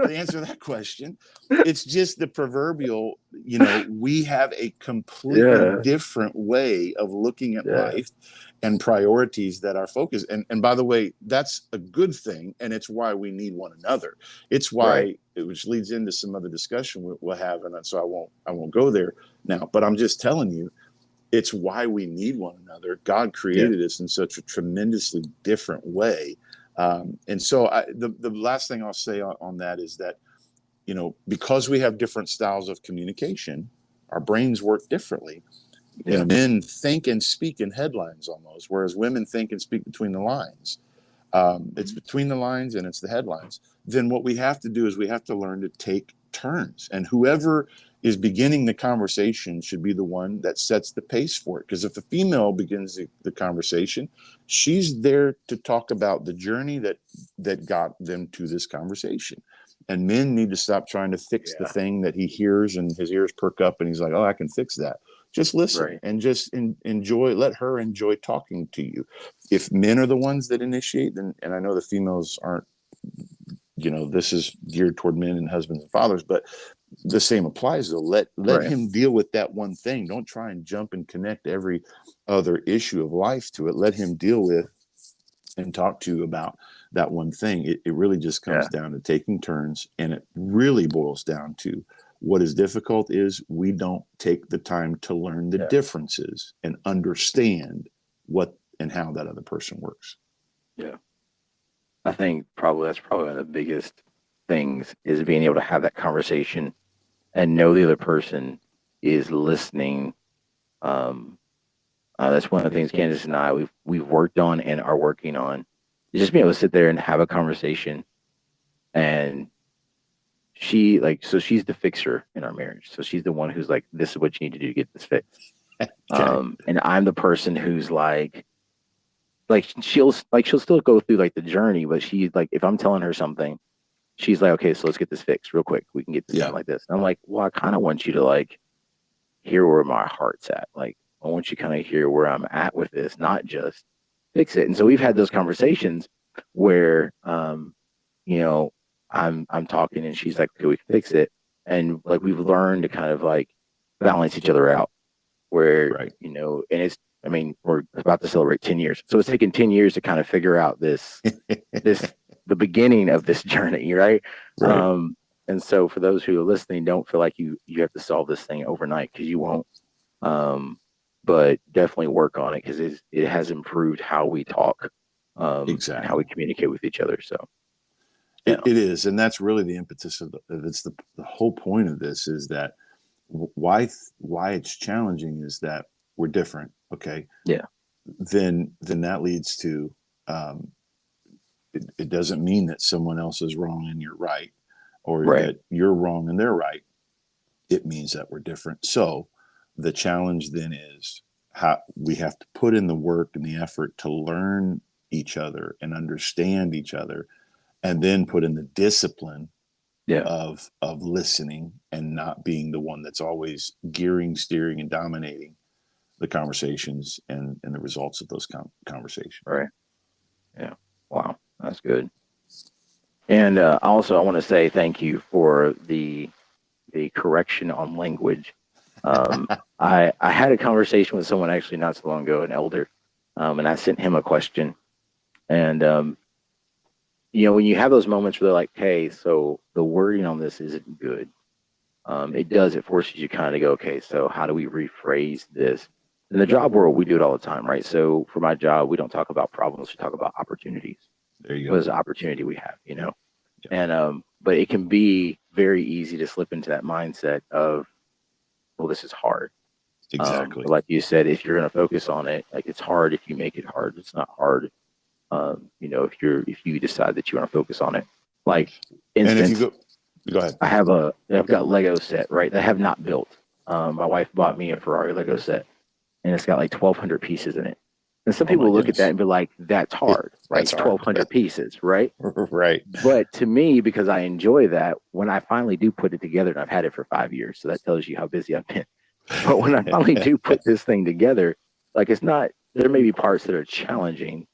answer to that question. It's just the proverbial. We have a completely Yeah. different way of looking at Yeah. life and priorities that are focused. And by the way, that's a good thing, and it's why we need one another. It's Right. why, which leads into some other discussion we'll have, and so I won't go there now. But I'm just telling you, it's why we need one another. God Yeah. created us in such a tremendously different way. And so the last thing I'll say on that is that, because we have different styles of communication, our brains work differently. Yeah. Men think and speak in headlines almost, whereas women think and speak between the lines. It's between the lines and it's the headlines. Then what we have to do is we have to learn to take turns, and whoever is beginning the conversation should be the one that sets the pace for it. Because if a female begins the conversation, she's there to talk about the journey that got them to this conversation. And men need to stop trying to fix the Yeah. thing that he hears, and his ears perk up and he's like, "Oh, I can fix that." Just listen Right. and just enjoy. Let her enjoy talking to you. If men are the ones that initiate, then, and I know the females aren't, this is geared toward men and husbands and fathers, but the same applies though. Let Right. him deal with that one thing. Don't try and jump and connect every other issue of life to it. Let him deal with and talk to you about that one thing. It really just comes Yeah. down to taking turns, and it really boils down to what is difficult is we don't take the time to learn the Yeah. differences and understand what and how that other person works. Yeah. I think that's probably one of the biggest things is being able to have that conversation and know the other person is listening. Um, that's one of the things Candace and I we've worked on and are working on. Is just being able to sit there and have a conversation. And she's the fixer in our marriage. So she's the one who's like, "This is what you need to do to get this fixed." Okay. And I'm the person who's she'll still go through like the journey, but she's like, if I'm telling her something, she's like, "Okay, so let's get this fixed real quick. We can get this Yeah. done like this." And I'm like, "Well, I kind of want you to like hear where my heart's at. Like, I want you to kind of hear where I'm at with this, not just fix it." And so we've had those conversations where, you know, I'm talking and she's like, "Okay, we can fix it," and like we've learned to kind of like balance each other out. Where Right. and I mean, we're about to celebrate 10 years, so it's taken 10 years to kind of figure out the beginning of this journey, right? Right. And so for those who are listening, don't feel like you have to solve this thing overnight because you won't. Um, but definitely work on it because it has improved how we talk and how Exactly. we communicate with each other. So It is, and that's really the impetus of it's the whole point of this is that why it's challenging is that we're different. Okay, Yeah. then that leads to it doesn't mean that someone else is wrong and you're right, or Right. that you're wrong and they're right. It means that we're different. So the challenge then is how we have to put in the work and the effort to learn each other and understand each other, and then put in the discipline Yeah. of listening and not being the one that's always gearing, steering, and dominating the conversations and the results of those conversations. Right. Yeah. Wow. That's good. And also, I want to say thank you for the correction on language. I had a conversation with someone actually not so long ago, an elder, and I sent him a question. And when you have those moments where they're like, "Hey, so the wording on this isn't good," it forces you kind of go, "Okay, so how do we rephrase this?" In the job world, we do it all the time, right? So for my job, we don't talk about problems; we talk about opportunities. There you What go. is the opportunity we have? Yeah, And but it can be very easy to slip into that mindset of, well, this is hard. exactly. But like you said, if you're going to focus on it, like it's hard if you make it hard. It's not hard, if you decide that you want to focus on it. Like, And if you instance, go ahead. I've got Lego set, right, that I have not built. My wife bought me a Ferrari Lego set, and it's got like 1,200 pieces in it. And some Oh my people look at that goodness, and be like, "That's hard, right? that's It's hard. 1,200 pieces, right?" Right. But to me, because I enjoy that, when I finally do put it together, and I've had it for 5 years, so that tells you how busy I've been. But when I finally do put this thing together, like it's not, there may be parts that are challenging,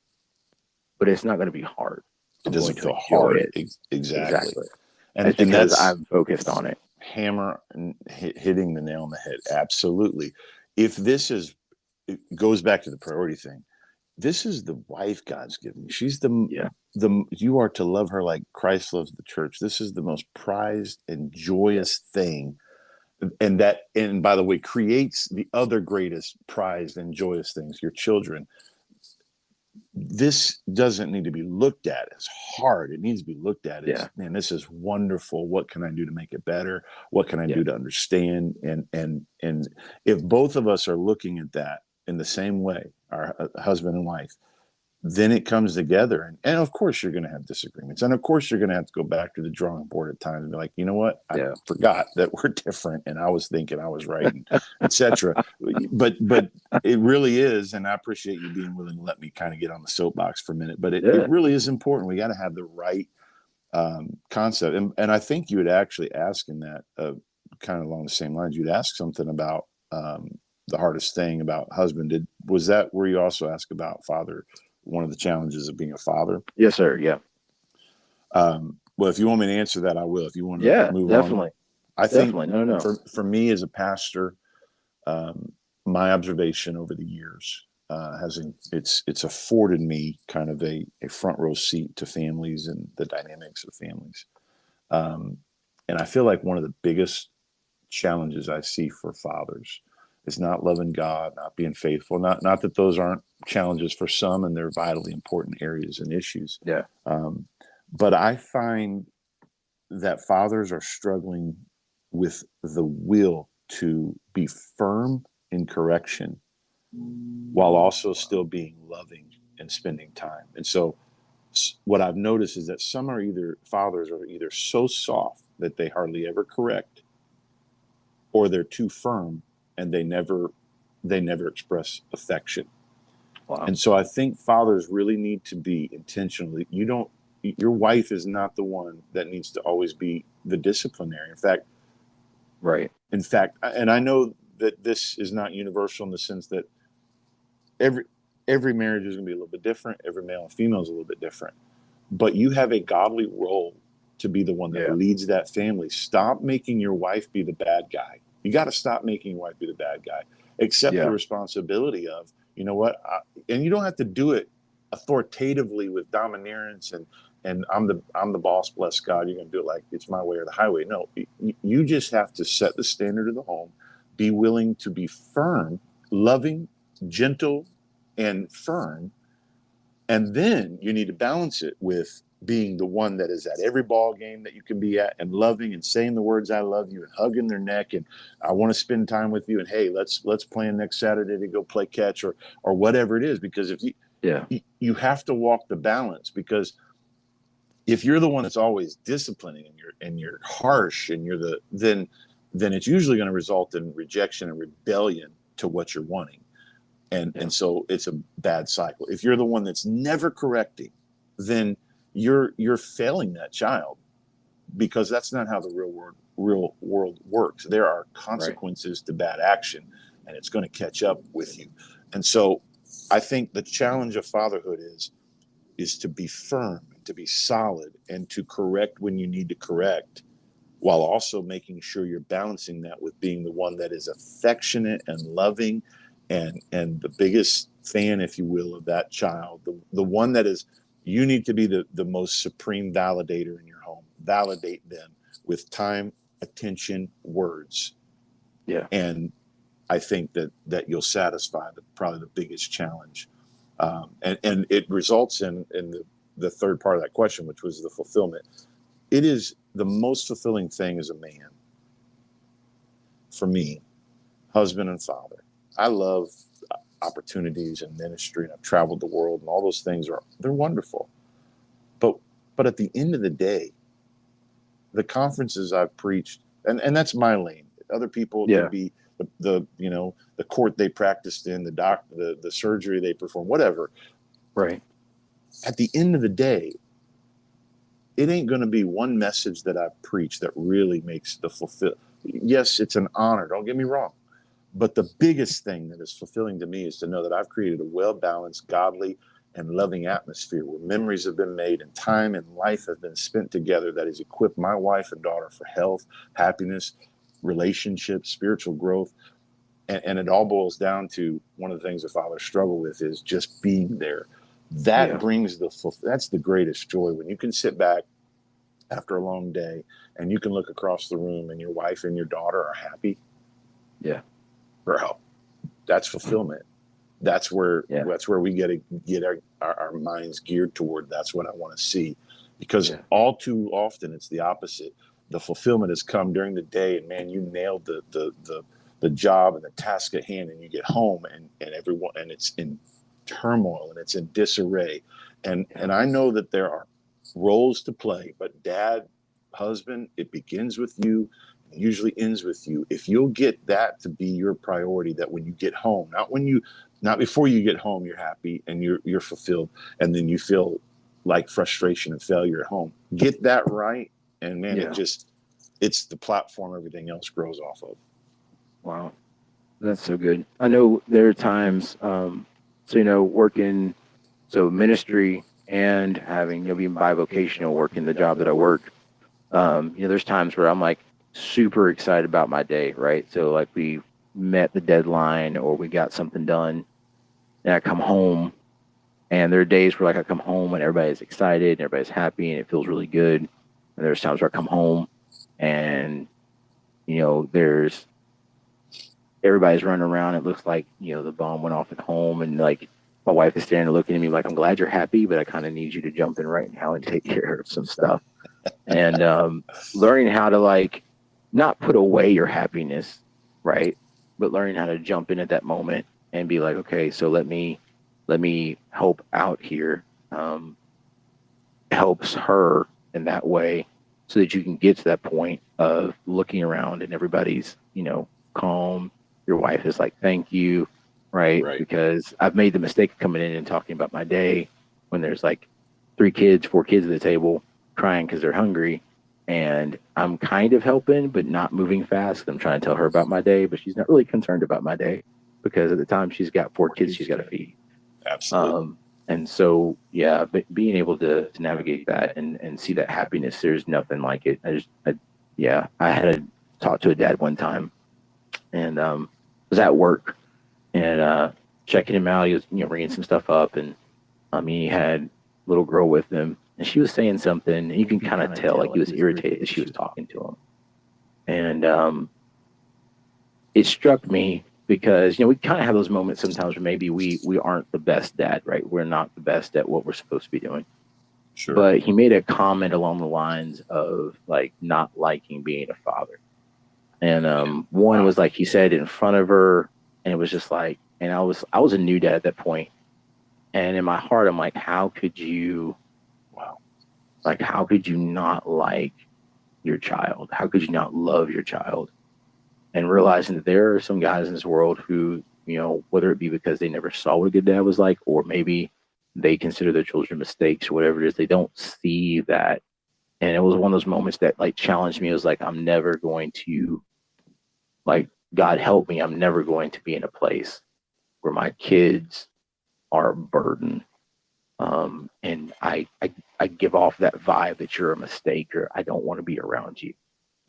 but it's not going to be hard. It I'm going doesn't to feel enjoy hard. it. Exactly. Exactly. It's And because that's I'm focused on it. hammer hitting the nail on the head. Absolutely. If this is, it goes back to the priority thing. This is the wife God's given you. She's Yeah. you are to love her like Christ loves the church. This is the most prized and Yeah. joyous thing. And by the way, creates the other greatest prized and joyous things, your children. This doesn't need to be looked at as hard. It needs to be looked at Yeah. as, man, this is wonderful. What can I do to make it better? What can I Yeah. do to understand? And if both of us are looking at that in the same way, our husband and wife, then it comes together. And of course, you're going to have disagreements. And of course, you're going to have to go back to the drawing board at times and be like, you know what? I Yeah. forgot that we're different. And I was thinking I was right, and etc. But it really is. And I appreciate you being willing to let me kind of get on the soapbox for a minute. But it Yeah. really is important. We got to have the right concept. And I think you would actually ask in that kind of along the same lines, you'd ask something about the hardest thing about husband. Was that where you also ask about father? One of the challenges of being a father. Yes, sir. Yeah. Well, if you want me to answer that, I will. If you want to Yeah. move on, Definitely. I think Definitely. No, no. for me as a pastor, my observation over the years it's afforded me kind of a front row seat to families and the dynamics of families. Um, and I feel like one of the biggest challenges I see for fathers is not loving God, not being faithful. Not that those aren't challenges for some, and they're vitally important areas and issues. Yeah. Um, but I find that fathers are struggling with the will to be firm in correction while also still being loving and spending time. And so what I've noticed is that some are either fathers are either so soft that they hardly ever correct, or they're too firm and they never express affection. Wow. And so I think fathers really need to be intentionally, your wife is not the one that needs to always be the disciplinary. Right. In fact, and I know that this is not universal in the sense that every every marriage is going to be a little bit different. Every male and female is a little bit different. But you have a godly role to be the one that Yeah. leads that family. Stop making your wife be the bad guy. You got to stop making your wife be the bad guy. Accept the Yeah. responsibility of, you know what, and you don't have to do it authoritatively with domineerance and I'm the boss. Bless God, you're going to do it like it's my way or the highway. No, you just have to set the standard of the home. Be willing to be firm, loving, gentle, and firm, and then you need to balance it with being the one that is at every ball game that you can be at, and loving and saying the words "I love you" and hugging their neck and "I want to spend time with you," and hey, let's plan next Saturday to go play catch or whatever it is. Because if Yeah. you have to walk the balance, because if you're the one that's always disciplining and you're harsh and you're then it's usually going to result in rejection and rebellion to what you're wanting. And so it's a bad cycle. If you're the one that's never correcting, then you're failing that child, because that's not how the real world works. There are consequences to bad action, and it's going to catch up with you. And so I think the challenge of fatherhood is to be firm, to be solid, and to correct when you need to correct, while also making sure you're balancing that with being the one that is affectionate and loving, and the biggest fan, if you will, of that child, the one that is, you need to be the most supreme validator in your home. Validate them with time, attention, words. Yeah. And I think that you'll satisfy probably the biggest challenge. And it results in the third part of that question, which was the fulfillment. It is the most fulfilling thing as a man, for me, husband and father. I love opportunities and ministry, and I've traveled the world, and all those things they're wonderful. But at the end of the day, the conferences I've preached, and that's my lane. Other people Yeah. could be the court they practiced in, the surgery they perform, whatever. Right. At the end of the day, it ain't going to be one message that I've preached that really makes the fulfill. Yes, it's an honor. Don't get me wrong. But the biggest thing that is fulfilling to me is to know that I've created a well-balanced, godly, and loving atmosphere where memories have been made and time and life have been spent together that has equipped my wife and daughter for health, happiness, relationships, spiritual growth. And it all boils down to one of the things that fathers struggle with is just being there. That brings that's the greatest joy, when you can sit back after a long day and you can look across the room and your wife and your daughter are happy. Yeah. Bro, that's fulfillment. That's where we get our minds geared toward. That's what I want to see, because all too often it's the opposite. The fulfillment has come during the day, and man, you nailed the job and the task at hand, and you get home and everyone, and it's in turmoil and it's in disarray. And I know that there are roles to play, but dad, husband, it begins with you, usually ends with you. If you'll get that to be your priority, that when you get home, not before you get home, you're happy and you're fulfilled, and then you feel like frustration and failure at home. Get that right, and man, it's the platform everything else grows off of. Wow. That's so good. I know there are times, working, ministry and having, being bivocational, working the job that I work, there's times where I'm like super excited about my day, right? So like we met the deadline or we got something done, and I come home, and there are days where like I come home and everybody's excited and everybody's happy and it feels really good. And there's times where I come home and, there's everybody's running around. It looks like, the bomb went off at home, and like my wife is standing looking at me like, I'm glad you're happy, but I kind of need you to jump in right now and take care of some stuff. And learning how to like not put away your happiness, right? But learning how to jump in at that moment and be like, okay, so let me help out here. Helps her in that way, so that you can get to that point of looking around and everybody's, calm. Your wife is like, thank you, right? Because I've made the mistake of coming in and talking about my day when there's like 4 kids at the table crying because they're hungry, and I'm kind of helping but not moving fast. I'm trying to tell her about my day, but she's not really concerned about my day because at the time she's got 4 kids she's got to feed. Absolutely. And so, but being able to navigate that and see that happiness, there's nothing like it. I had to talk to a dad one time, and was at work and checking him out. He was, bringing some stuff up, and he had a little girl with him, and she was saying something, and you can kind of tell like he was irritated that she was talking to him. And it struck me because, we kind of have those moments sometimes where maybe we aren't the best dad, right? We're not the best at what we're supposed to be doing. Sure. but he made a comment along the lines of like not liking being a father. And Man. one Wow. was like he said in front of her, and it was just like, and I was a new dad at that point, and in my heart, I'm like, Wow. how could you not like your child? How could you not love your child? And realizing that there are some guys in this world who, whether it be because they never saw what a good dad was like, or maybe they consider their children mistakes or whatever it is, they don't see that. And it was one of those moments that like challenged me. It was like, I'm never going to, like, God help me, I'm never going to be in a place where my kids are a burden. And I give off that vibe that you're a mistake or I don't want to be around you.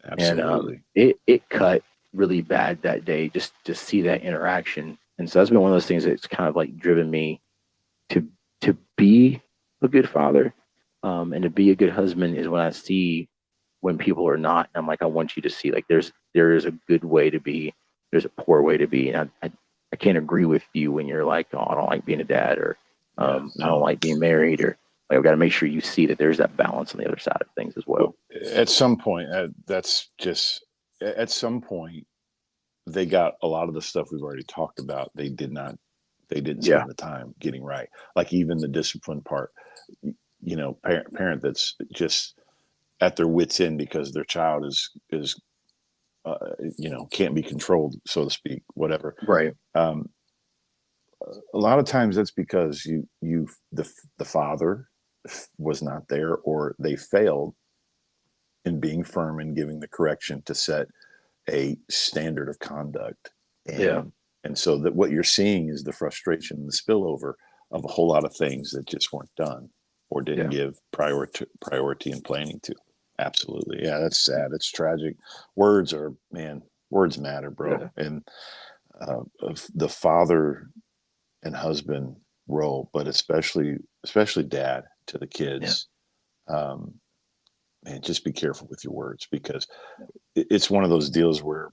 And Absolutely. it cut really bad that day just to see that interaction. And so that's been one of those things that's kind of like driven me to be a good father, and to be a good husband is when I see when people are not. I'm like, I want you to see like there is a good way to be, there's a poor way to be, and I can't agree with you when you're like, oh, I don't like being a dad, or Yeah. I don't No. like being married, or like I've got to make sure you see that there's that balance on the other side of things as Well, well. at some point, that's just at some point they got a lot of the stuff we've already talked about. They did not. They didn't Yeah, spend the time getting right. Like even the discipline part. Parent that's just at their wits end because their child is can't be controlled, so to speak. Whatever. right. Um, a lot of times that's because the father was not there or they failed in being firm and giving the correction to set a standard of conduct. Yeah, And so that what you're seeing is the frustration and the spillover of a whole lot of things that just weren't done or didn't yeah, give priority and planning to. Absolutely. Yeah, that's sad. It's tragic. Words are, man, words matter, bro. yeah, And the father and husband role, but especially dad to the yeah, kids. Um, Man, just be careful with your words because it's one of those deals where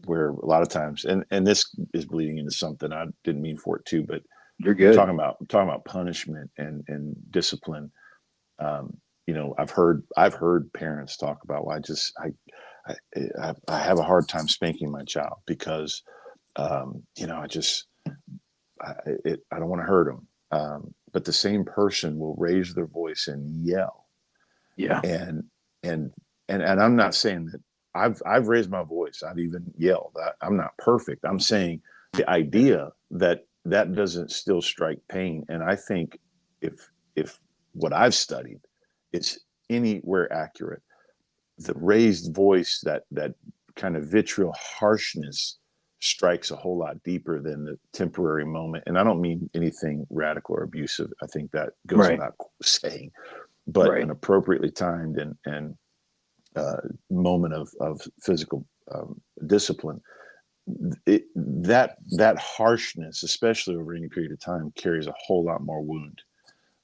a lot of times, and this is bleeding into something I didn't mean for it too, but you're good. talking about punishment and discipline. Um, I've heard parents talk about, well, I have a hard time spanking my child because I don't want to hurt them. But the same person will raise their voice and yell, Yeah, and and and I'm not saying that I've raised my voice. I've even yelled. I'm not perfect. I'm saying the yeah, idea that that doesn't still strike pain. And I think if what I've studied is anywhere accurate, the raised voice, that kind of vitriol harshness strikes a whole lot deeper than the temporary moment. And I don't mean anything radical or abusive. I think that goes right, without saying, but an right. appropriately timed and uh, moment of physical discipline, that harshness, especially over any period of time, carries a whole lot more wound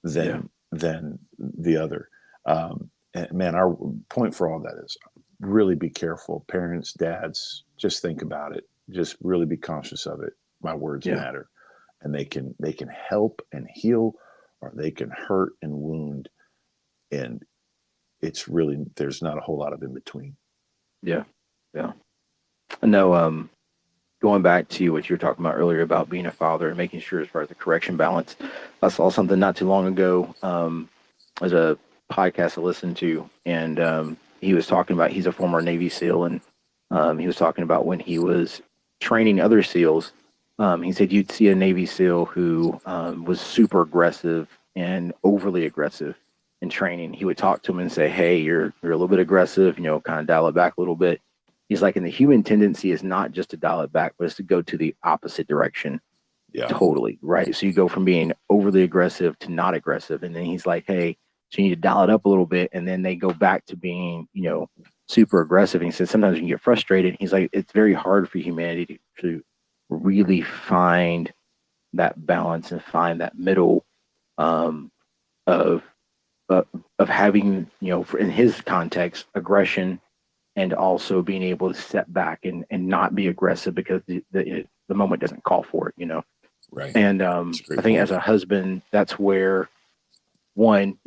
Yeah, than the other. And man, our point for all that is really be careful, parents, dads. Just think about it. Just really be conscious of it. My words yeah, matter, and they can help and heal, or they can hurt and wound, and it's really there's not a whole lot of in between. yeah, yeah. No, going back to what you were talking about earlier about being a father and making sure as far as the correction balance, I saw something not too long ago. As a podcast I listened to, and he was talking about he's a former Navy SEAL, and he was talking about when he was training other SEALs. He said you'd see a Navy SEAL who was super aggressive and overly aggressive in training. He would talk to him and say, "Hey, you're a little bit aggressive. Kind of dial it back a little bit." He's like, and the human tendency is not just to dial it back, but it's to go to the opposite direction. Yeah, Totally. Right. So you go from being overly aggressive to not aggressive. And then he's like, hey, so you need to dial it up a little bit. And then they go back to being, super aggressive. And he said sometimes you can get frustrated. He's like, it's very hard for humanity to really find that balance and find that middle, um, of, of of having, in his context, aggression, and also being able to step back and not be aggressive because the moment doesn't call for it. right. And That's a I great think point. as a husband, that's where one,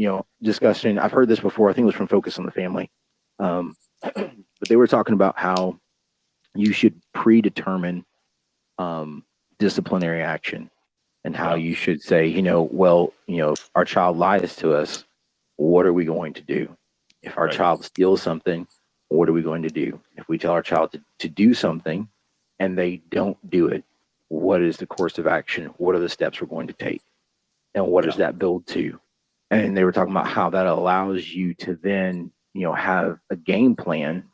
discussion. I've heard this before. I think it was from Focus on the Family. But they were talking about how you should predetermine disciplinary action, and how Yeah. you should say, well, if our child lies to us, what are we going to do? If our Right. child steals something, what are we going to do? If we tell our child to do something and they don't do it, what is the course of action? What are the steps we're going to take? And what does Yeah. that build to? And they were talking about how that allows you to then, have a game plan.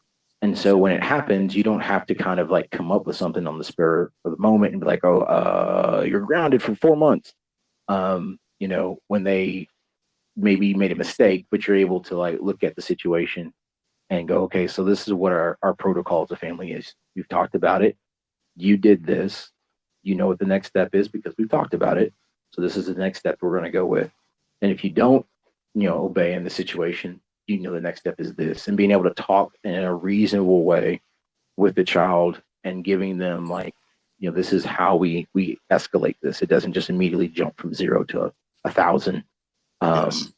And so when it happens, you don't have to kind of like come up with something on the spur of the moment and be like, oh, you're grounded for 4 months. When they maybe made a mistake, but you're able to like look at the situation and go, okay, so this is what our protocol as a family is. We've talked about it. You did this. You know what the next step is because we've talked about it. So this is the next step we're going to go with. And if you don't, obey in the situation, the next step is this. And being able to talk in a reasonable way with the child and giving them like, this is how we escalate this. It doesn't just immediately jump from 0 to 1,000. Yes. Um,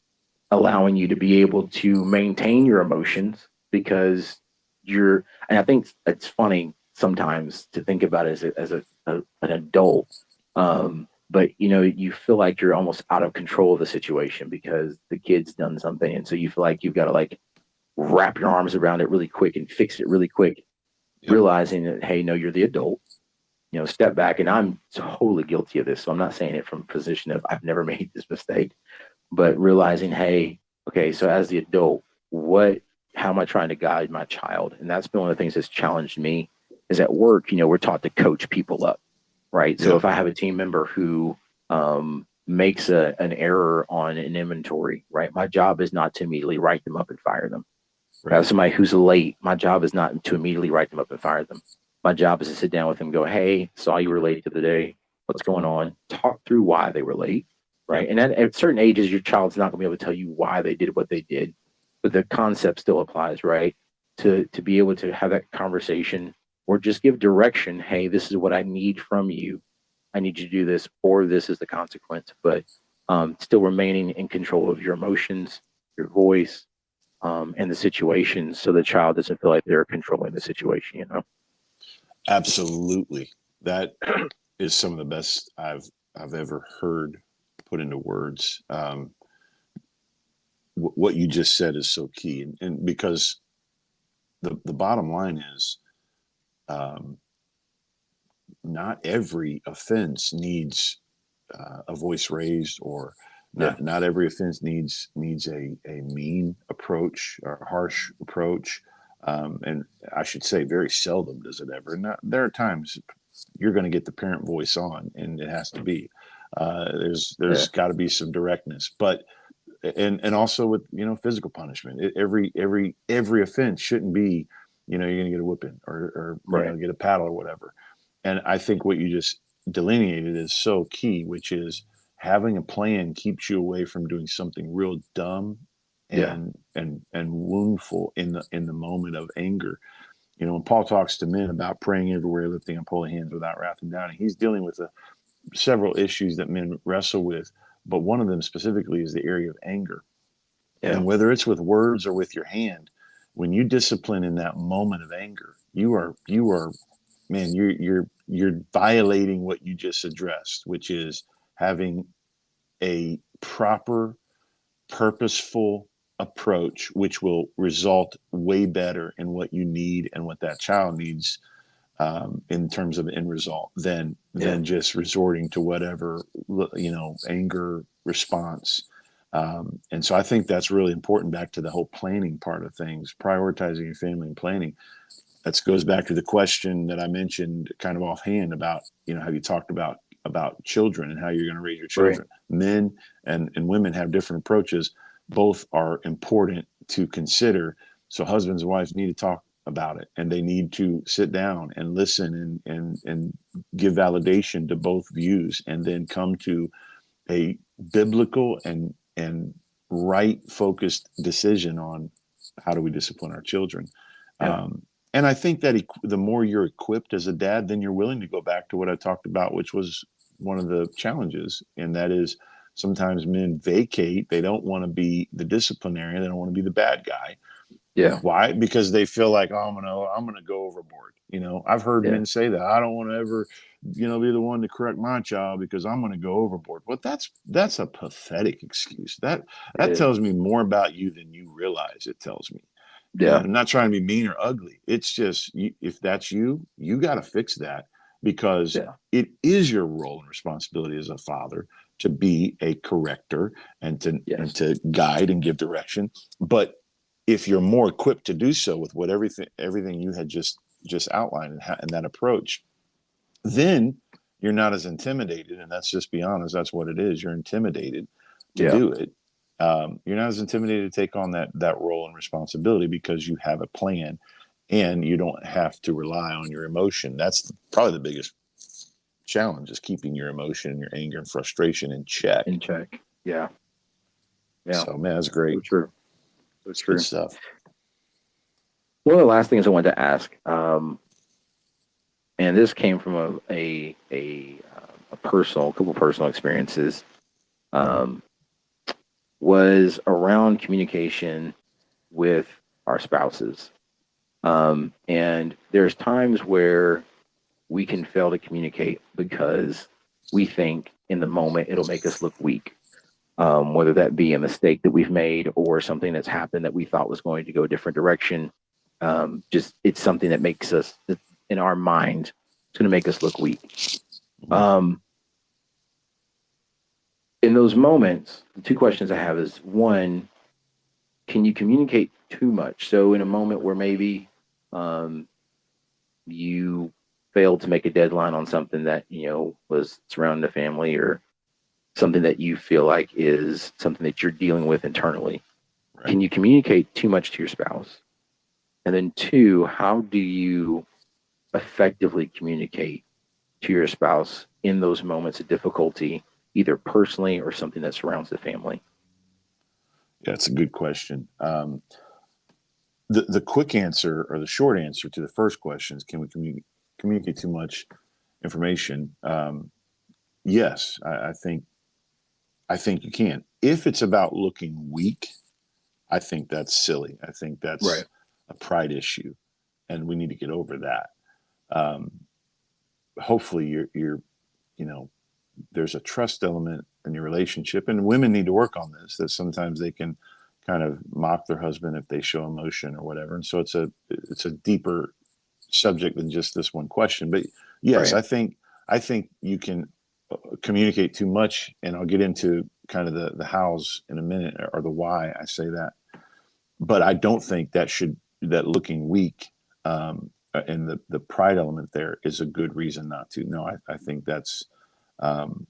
Allowing you to be able to maintain your emotions because and I think it's funny sometimes to think about it as an adult. But you feel like you're almost out of control of the situation because the kid's done something. And so you feel like you've got to like wrap your arms around it really quick and fix it really quick, Yep. realizing that, hey, no, you're the adult, step back. And I'm totally guilty of this. So I'm not saying it from a position of I've never made this mistake, but realizing, hey, okay, so as the adult, how am I trying to guide my child? And that's been one of the things that's challenged me is at work, we're taught to coach people up, right? So Yeah. if I have a team member who makes an error on an inventory, right? My job is not to immediately write them up and fire them. If I have Right. somebody who's late, my job is not to immediately write them up and fire them. My job is to sit down with them and go, hey, saw you were late the day. What's going on? Talk through why they were late, right? Yep. And at certain ages, your child's not going to be able to tell you why they did what they did, but the concept still applies, right? To be able to have that conversation or just give direction. Hey, this is what I need from you. I need you to do this, or this is the consequence. But still remaining in control of your emotions, your voice, and the situation, so the child doesn't feel like they're controlling the situation. Absolutely. That is some of the best I've ever heard put into words. What you just said is so key, and because the bottom line is, um, not every offense needs a voice raised, or Yeah, not every offense needs a mean approach or a harsh approach. And I should say, very seldom does it ever. Not, there are times you're going to get the parent voice on, and it has to be. There's yeah, got to be some directness, but and also with physical punishment. Every offense shouldn't be, you're going to get a whipping, or right. get a paddle or whatever. And I think what you just delineated is so key, which is having a plan keeps you away from doing something real dumb Yeah, and woundful in the moment of anger. When Paul talks to men about praying everywhere, lifting up holy hands without wrath and doubting, he's dealing with several issues that men wrestle with, but one of them specifically is the area of anger. yeah, And whether it's with words or with your hand, when you discipline in that moment of anger, you are man, you're violating what you just addressed, which is having a proper, purposeful approach, which will result way better in what you need and what that child needs, in terms of end result, yeah, than just resorting to whatever anger response. And so I think that's really important. Back to the whole planning part of things, prioritizing your family and planning. That goes back to the question that I mentioned kind of offhand about, have you talked about children and how you're going to raise your right. children? Men and women have different approaches. Both are important to consider. So husbands and wives need to talk about it, and they need to sit down and listen and give validation to both views, and then come to a biblical and right focused decision on how do we discipline our children. Yeah, And I think that the more you're equipped as a dad, then you're willing to go back to what I talked about, which was one of the challenges, and that is Sometimes men vacate. They don't want to be the disciplinarian. They don't want to be the bad guy. Yeah. Why? Because they feel like, oh, I'm gonna go overboard. I've heard Yeah. men say that. I don't want to ever, be the one to correct my child because I'm gonna go overboard. But that's a pathetic excuse. It That is. tells me more about you than you realize it tells me. And Yeah. I'm not trying to be mean or ugly. It's just if that's you, you got to fix that because Yeah. it is your role and responsibility as a father to be a corrector and Yes. to guide and give direction. But if you're more equipped to do so with what everything you had just outlined and that approach, then you're not as intimidated. And that's just be honest. That's what it is. You're intimidated to Yeah. do it. You're not as intimidated to take on that role and responsibility because you have a plan and you don't have to rely on your emotion. That's probably the biggest challenge is keeping your emotion and your anger and frustration in check. In check. Yeah. Yeah. So man, that's So great. true. So It's good true. stuff. One of the last things I wanted to ask, and this came from a couple personal experiences, Mhm. um, was around communication with our spouses. And there's times where we can fail to communicate because we think in the moment it'll make us look weak, whether that be a mistake that we've made or something that's happened that we thought was going to go a different direction. Just it's something that makes us in our mind, it's going to make us look weak. Mhm. Um, in those moments, the two questions I have is one, can you communicate too much? So in a moment where maybe um, you failed to make a deadline on something that was surrounding the family or something that you feel like is something that you're dealing with internally, Right. can you communicate too much to your spouse? And then two, how do you effectively communicate to your spouse in those moments of difficulty, either personally or something that surrounds the family? Yeah, it's a good question. The quick answer or the short answer to the first question is, can we communicate too much information? Yes, I think you can. If it's about looking weak, I think that's silly. I think Right. that's a pride issue, and we need to get over that. Um, Hopefully, you know, there's a trust element in your relationship, and women need to work on this. That sometimes they can kind of mock their husband if they show emotion or whatever, and so it's a deeper subject than just this one question. But yes, Right. I think you can communicate too much, and I'll get into kind of the hows in a minute or the why I say that. But I don't think that looking weak and the pride element there is a good reason not to. No, I think um,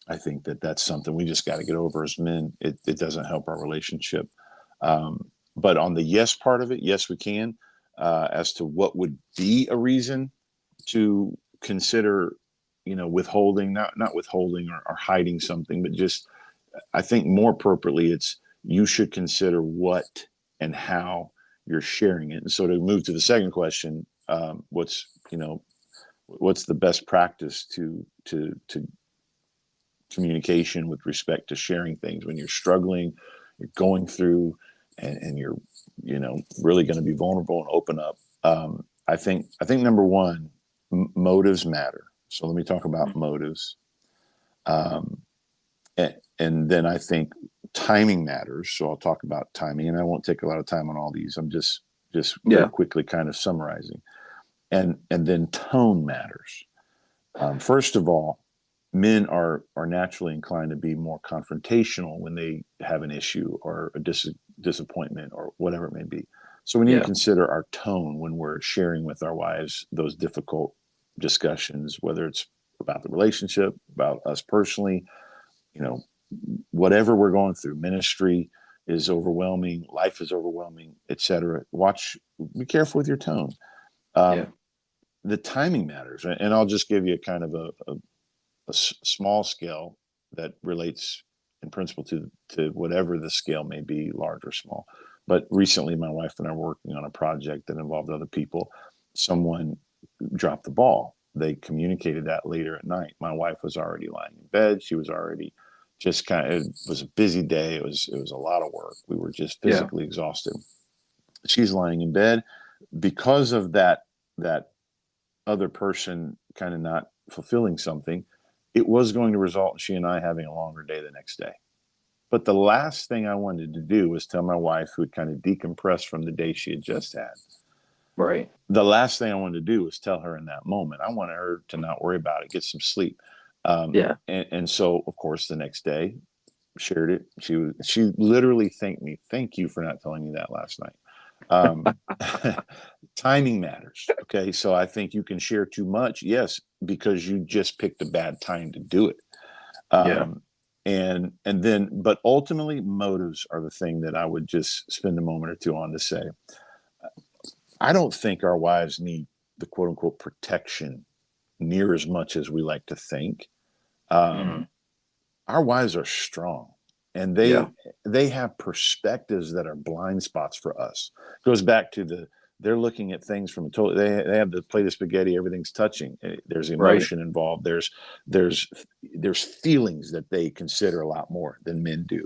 that's something we just got to get over as men. It doesn't help our relationship. But on the yes part of it, yes, we can. As to what would be a reason to consider, withholding, not withholding or hiding something, but just I think more appropriately, it's you should consider what and how you're sharing it. And so to move to the second question, what's the best practice to communication with respect to sharing things when you're struggling, you're going through, and you're really going to be vulnerable and open up. I think number one, motives matter. So let me talk about motives. Um, and then I think timing matters. So I'll talk about timing, and I won't take a lot of time on all these. I'm just very Yeah. quickly kind of summarizing, and then tone matters. First of all, men are naturally inclined to be more confrontational when they have an issue or a disappointment or whatever it may be. So we need to Yeah. consider our tone when we're sharing with our wives those difficult discussions, whether it's about the relationship, about us personally, you know, whatever we're going through. Ministry is overwhelming, life is overwhelming, etc. Be careful with your tone. Yeah. Um, the timing matters, and I'll just give you kind of a small scale that relates in principle to whatever the scale may be, large or small. But recently, my wife and I were working on a project that involved other people. Someone dropped the ball. They communicated that later at night. My wife was already lying in bed. She was already just kind of, it was a busy day. It was a lot of work. We were just Yeah. physically exhausted. She's lying in bed because of that other person kind of not fulfilling something. It was going to result in she and I having a longer day the next day. But the last thing I wanted to do was tell my wife, who had kind of decompressed from the day she had just had, Right. the last thing I wanted to do was tell her in that moment. I wanted her to not worry about it, get some sleep. Yeah. And so, of course, the next day, shared it. She literally thanked me. Thank you for not telling me that last night. Um, Timing matters. Okay, so I think you can share too much, yes, because you just picked a bad time to do it. Yeah. Um, and then, but ultimately, motives are the thing that I would just spend a moment or two on to say. I don't think our wives need the quote unquote protection near as much as we like to think. Mm. Um, our wives are strong, and Yeah. they have perspectives that are blind spots for us. It goes back to they're looking at things from a total. They have the plate of spaghetti, everything's touching. There's Right. emotion involved. There's there's feelings that they consider a lot more than men do.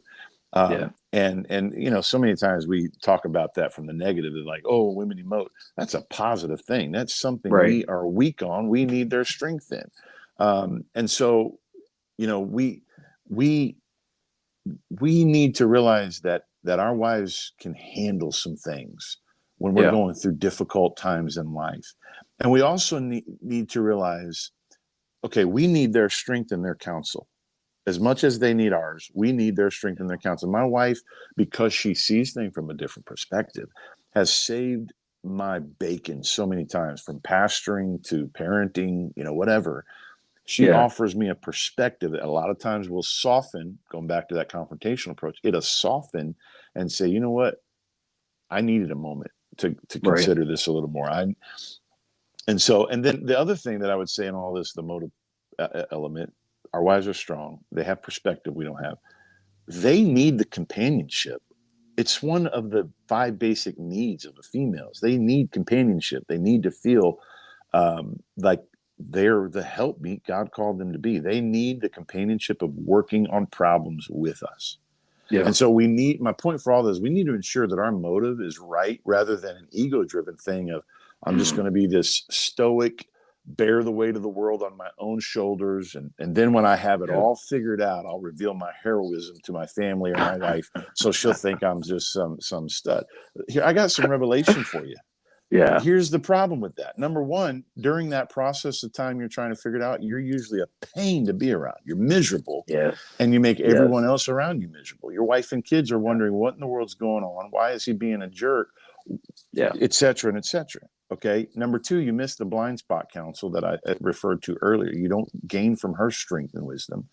Yeah. And so many times we talk about that from the negative, like, oh, women emote. That's a positive thing. That's something Right. we are weak on. We need their strength in. And so, you know, we we need to realize that our wives can handle some things when we're Yeah. going through difficult times in life. And we also need to realize, okay, we need their strength and their counsel as much as they need ours. We need their strength and their counsel. My wife, because she sees things from a different perspective, has saved my bacon so many times, from pastoring to parenting, whatever. She Yeah. offers me a perspective that a lot of times will soften, going back to that confrontational approach, it'll soften and say, you know what, I needed a moment to Right. consider this a little more. And then the other thing that I would say in all this, the motive element, our wives are strong. They have perspective we don't have. They need the companionship. It's one of the five basic needs of the females. They need companionship. They need to feel like they're the helpmeet God called them to be. They need the companionship of working on problems with us. Yeah. And so my point for all this, we need to ensure that our motive is right rather than an ego driven thing of, I'm just Mm. going to be this stoic, bear the weight of the world on my own shoulders. And then when I have it Yeah. all figured out, I'll reveal my heroism to my family or my wife. So she'll think I'm just some stud. Here, I got some revelation for you. Yeah. Here's the problem with that. Number one, during that process of time you're trying to figure it out, you're usually a pain to be around. You're miserable, Yes. and you make everyone Yes. else around you miserable. Your wife and kids are Yeah. wondering what in the world's going on. Why is he being a jerk, Yeah. et cetera, and et cetera. Okay. Number two, you miss the blind spot counsel that I referred to earlier. You don't gain from her strength and wisdom.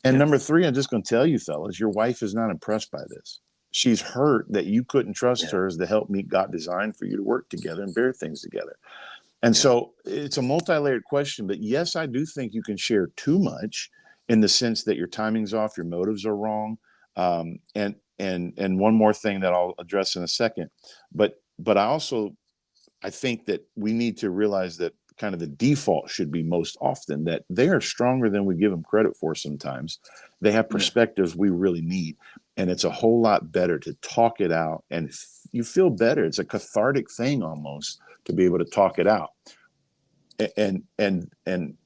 And Yeah. number three, I'm just going to tell you, fellas, your wife is not impressed by this. She's hurt that you couldn't trust Yeah. her as the helpmeet God designed for you to work together and bear things together. And Yeah. so it's a multi-layered question, but yes, I do think you can share too much in the sense that your timing's off, your motives are wrong. And one more thing that I'll address in a second, but I think that we need to realize that kind of the default should be most often that they are stronger than we give them credit for sometimes. They have Yeah. perspectives we really need. And it's a whole lot better to talk it out, and you feel better. It's a cathartic thing almost to be able to talk it out and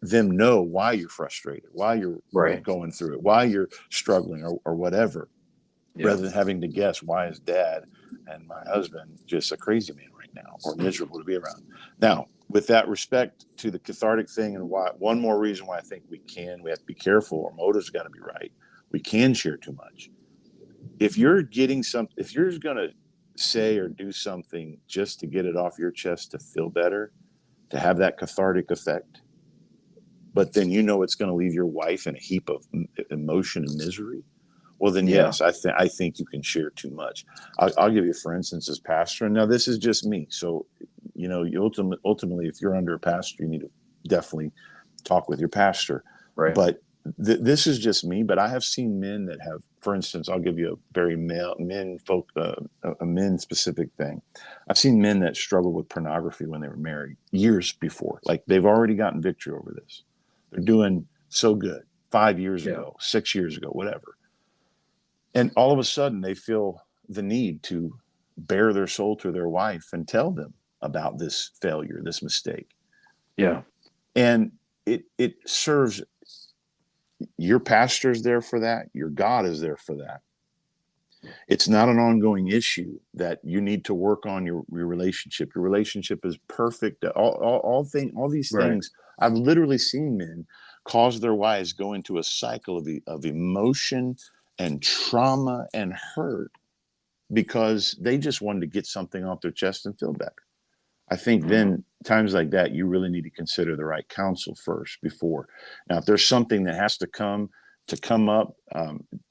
them know why you're frustrated, why you're Right. going through it, why you're struggling, or whatever, Yeah. rather than having to guess, why is dad and my husband just a crazy man right now or miserable to be around. Now, with that respect to the cathartic thing, and why, one more reason why I think we have to be careful, our motives got to be right. We can share too much. If you're going to say or do something just to get it off your chest to feel better, to have that cathartic effect, but then it's going to leave your wife in a heap of emotion and misery, well, then Yeah. yes, I think you can share too much. I'll give you, for instance, as pastor, and now this is just me. So, you ultimately, if you're under a pastor, you need to definitely talk with your pastor. Right. But this is just me. But I have seen men that have, for instance, I'll give you a very a men specific thing. I've seen men that struggled with pornography when they were married years before. Like they've already gotten victory over this. They're doing so good. 5 years Yeah. ago, 6 years ago, whatever. And all of a sudden they feel the need to bare their soul to their wife and tell them about this failure, this mistake. Yeah. And it serves, your pastor's there for that, your God is there for that. It's not an ongoing issue that you need to work on your relationship. Your relationship is perfect. All these Right. things. I've literally seen men cause their wives go into a cycle of emotion and trauma and hurt because they just wanted to get something off their chest and feel better. I think Mm-hmm. then times like that, you really need to consider the right counsel first before. Now, if there's something that has to come up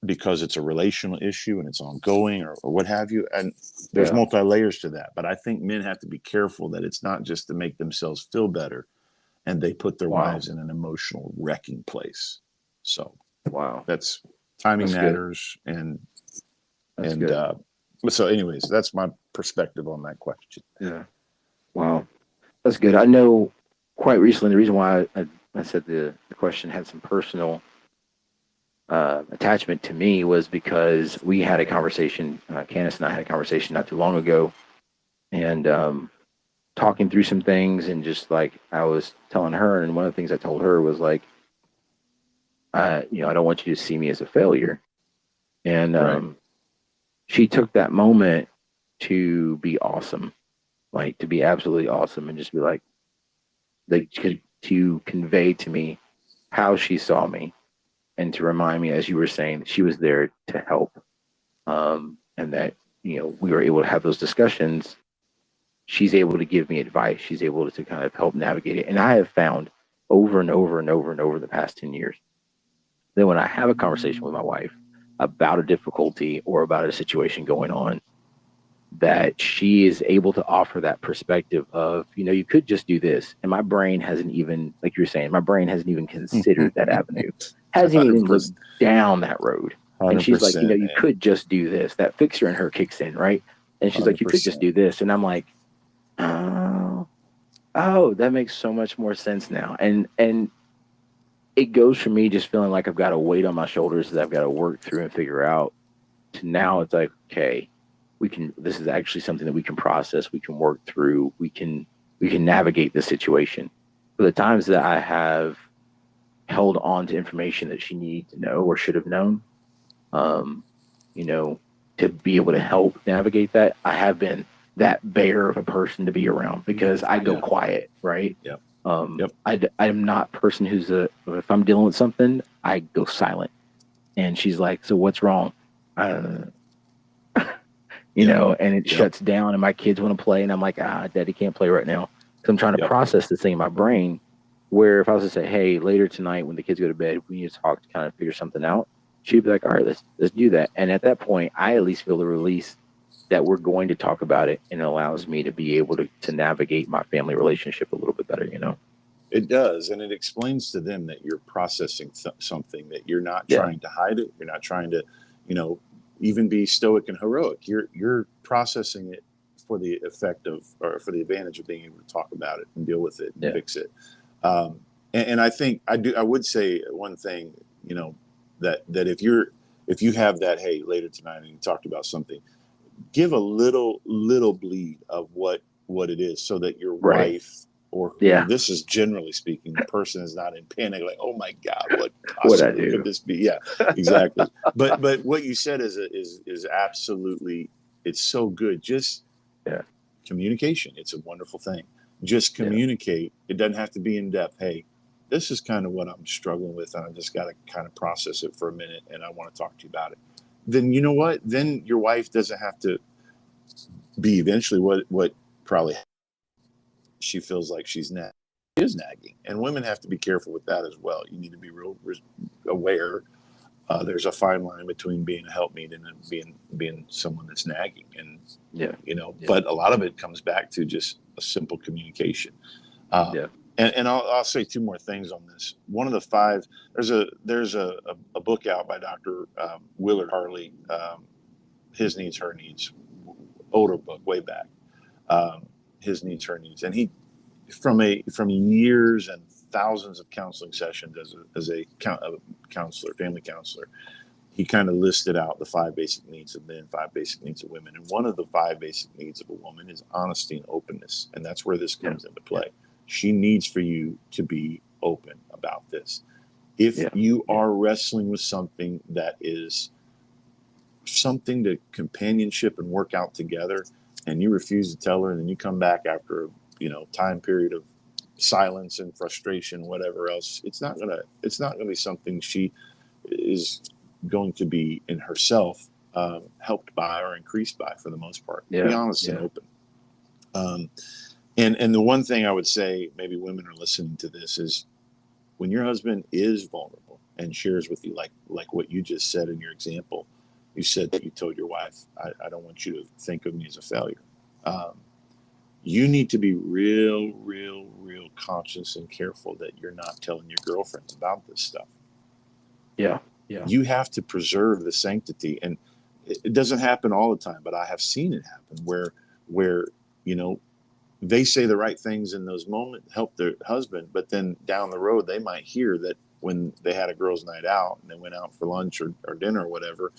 because it's a relational issue and it's ongoing or what have you, and there's Yeah. multi layers to that. But I think men have to be careful that it's not just to make themselves feel better and they put their Wow. wives in an emotional wrecking place. So Wow. that's timing That's good. matters. And, That's and, good. so anyways, that's my perspective on that question. Yeah. Wow. That's good. I know quite recently the reason why I said the question had some personal attachment to me was because we had a conversation, Candace and I had a conversation not too long ago, and talking through some things, and just like I was telling her, and one of the things I told her was like, I don't want you to see me as a failure. And Right. she took that moment to be awesome, like to be absolutely awesome, and just be like to convey to me how she saw me, and to remind me, as you were saying, that she was there to help, and that we were able to have those discussions. She's able to give me advice. She's able to kind of help navigate it. And I have found over and over and over and over the past 10 years that when I have a conversation with my wife about a difficulty or about a situation going on, that she is able to offer that perspective of, you could just do this. And my brain hasn't even, like you were saying, my brain hasn't even considered that avenue, hasn't even looked 100%. down that road. And she's like, 100%, you man. could just do this. That fixer in her kicks in, right? And she's like, you could just 100%. do this. And I'm like, oh, oh, that makes so much more sense now. And it goes from me just feeling like I've got a weight on my shoulders that I've got to work through and figure out, to now it's like, okay, this is actually something that we can process, we can work through, we can navigate the situation. For the times that I have held on to information that she needed to know or should have known, um, you know, to be able to help navigate that, I have been that bear of a person to be around because I go Yeah. quiet, right? Yep. Yep. I'm not a person if I'm dealing with something, I go silent. And she's like, so what's wrong? Uh, Yep. and it Yep. shuts down and my kids want to play. And I'm like, daddy can't play right now. So I'm trying to Yep. process this thing in my brain where if I was to say, hey, later tonight when the kids go to bed, we need to talk to kind of figure something out. She'd be like, all right, let's do that. And at that point, I at least feel the release that we're going to talk about it, and it allows me to be able to navigate my family relationship a little bit better. It does. And it explains to them that you're processing something, that you're not Yeah. trying to hide it. You're not trying to, you know, even be stoic and heroic. You're processing it for the effect of, or for the advantage of being able to talk about it and deal with it and Yeah. fix it. And I think I would say one thing, that if you have that, hey, later tonight, and you talked about something, give a little bleed of what it is, so that your Right. wife, or Yeah. this is generally speaking, the person is not in panic, like, oh my God, what What I possibly could do. this be? Yeah, exactly. But what you said is absolutely, it's so good. Just Yeah. communication. It's a wonderful thing. Just Yeah. communicate. It doesn't have to be in depth. Hey, this is kind of what I'm struggling with, and I just got to kind of process it for a minute, and I want to talk to you about it. Then you know what? Then your wife doesn't have to be eventually what probably she feels like she's is nagging, and women have to be careful with that as well. You need to be real aware. There's a fine line between being a helpmeet and then being someone that's nagging, and Yeah. But a lot of it comes back to just a simple communication. Um, Yeah. and I'll say two more things on this. One of the five, there's a book out by Dr. Willard Harley, His Needs, Her Needs, older book, way back. His Needs, Her Needs, and he from years and thousands of counseling sessions a counselor, family counselor. He kind of listed out the 5 basic needs of men, 5 basic needs of women. And one of the 5 basic needs of a woman is honesty and openness. And that's where this comes into play. She needs for you to be open about this. If you are wrestling with something that is something to companionship and work out together, and you refuse to tell her, and then you come back after a time period of silence and frustration, whatever else, it's not gonna be something she is going to be in herself helped by or increased by, for the most part. Be honest and open. And the one thing I would say, maybe women are listening to this, is when your husband is vulnerable and shares with you, like what you just said in your example. You said that you told your wife, I don't want you to think of me as a failure. You need to be real conscious and careful that you're not telling your girlfriends about this stuff. You have to preserve the sanctity. And it doesn't happen all the time, but I have seen it happen where they say the right things in those moments, help their husband, but then down the road they might hear that when they had a girls' night out and they went out for lunch or dinner or whatever,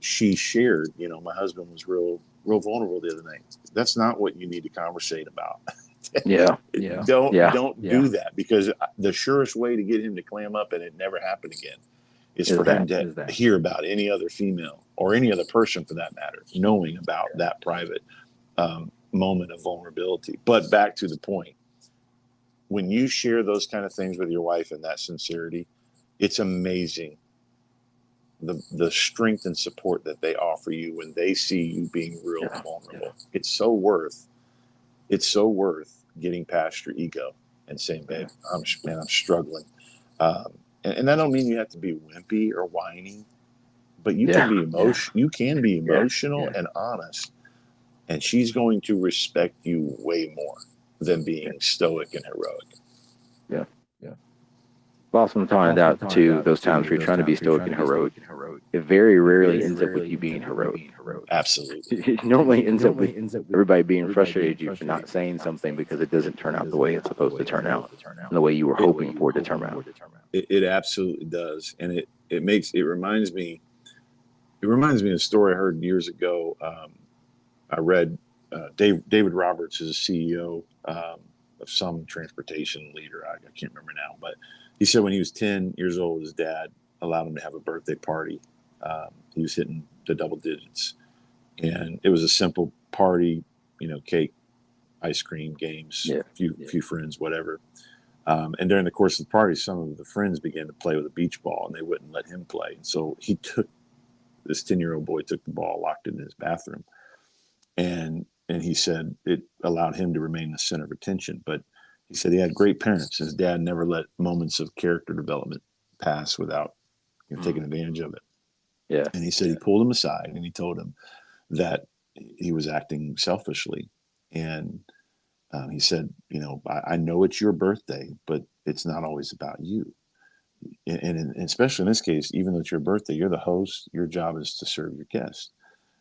she shared, my husband was real vulnerable the other night. That's not what you need to conversate about. Don't do that, because the surest way to get him to clam up and it never happened again is for him to hear about any other female or any other person, for that matter, knowing about that private moment of vulnerability. But back to the point, when you share those kind of things with your wife in that sincerity, it's amazing the strength and support that they offer you when they see you being real vulnerable. It's so worth getting past your ego and saying, babe, I'm struggling. And I don't mean you have to be wimpy or whiny, but you can be you can be emotional and honest, and she's going to respect you way more than being stoic and heroic. Awesome pointed out too, those times where you're trying to be stoic and heroic, it very rarely ends up with you being heroic. Absolutely. It normally ends up with everybody being frustrated you for not saying something because it doesn't turn out the way it's supposed to turn out, and the way you were hoping for it to turn out. It absolutely does. And it reminds me of a story I heard years ago. I read David Roberts is a CEO of some transportation leader. I can't remember now, but he said when he was 10 years old, his dad allowed him to have a birthday party. He was hitting the double digits, and it was a simple party, cake, ice cream, games, few friends, whatever. And during the course of the party, some of the friends began to play with a beach ball, and they wouldn't let him play. And so this 10-year-old boy took the ball, locked it in his bathroom, and he said it allowed him to remain the center of attention. But he said he had great parents. His dad never let moments of character development pass without taking advantage of it. And he said he pulled him aside and he told him that he was acting selfishly. And he said, I know it's your birthday, but it's not always about you. And especially in this case, even though it's your birthday, you're the host. Your job is to serve your guests.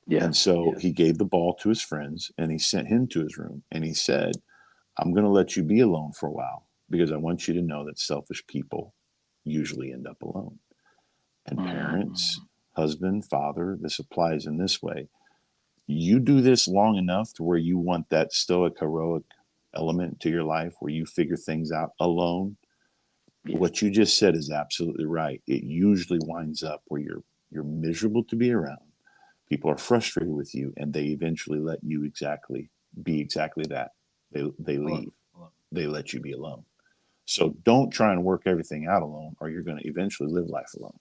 And so he gave the ball to his friends and he sent him to his room. And he said, I'm going to let you be alone for a while because I want you to know that selfish people usually end up alone. And parents, husband, father, this applies in this way. You do this long enough to where you want that stoic, heroic element to your life where you figure things out alone. What you just said is absolutely right. It usually winds up where you're miserable to be around. People are frustrated with you, and they eventually let you be exactly that. They leave. They let you be alone. So don't try and work everything out alone, or you're going to eventually live life alone.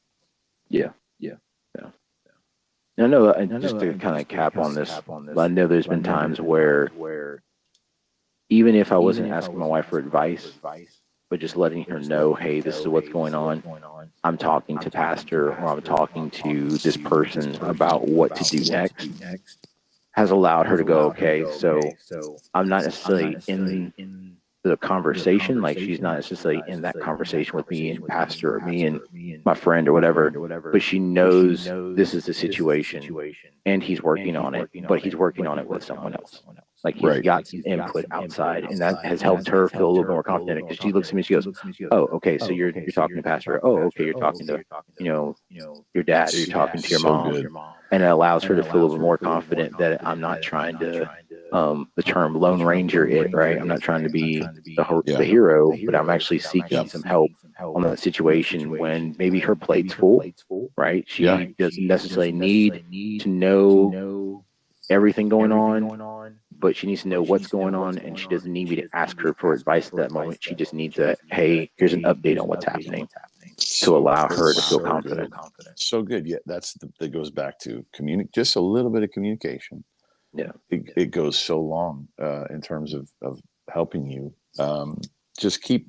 I know, just to kind of cap on this, I know there's been times where even if I wasn't asking my wife for advice, but just letting her know, hey, this is what's going on. I'm talking to pastor or I'm talking to this person about what to do next, has allowed her to go, okay, so I'm not necessarily in the conversation, like she's not necessarily in that conversation with me and pastor or me and my friend or whatever, but she knows this is the situation and he's working on it, but he's working on it with someone else. Like he's Right. got some input outside, and that has helped her feel a little bit more confident because she looks at me and she goes, "Oh, okay, so you're talking to pastor. Oh, okay, you're talking to, you know, your dad or you're talking to your So mom." good. And it allows her to feel a little bit more confident that I'm not trying to, the term Lone Ranger it, right? I'm not trying to be the Yeah. hero, but I'm actually seeking Yep. some help on that situation when maybe her plate's full, right? Yeah. She doesn't necessarily need to know everything going on, but she needs to know what's going on, and she doesn't need me to ask her for advice at that moment. She just needs a, hey, here's an update on what's happening to So allow her to it's feel so good. confident. So good. Yeah, that goes back to just a little bit of communication. Yeah. It goes so long in terms of helping you. Just keep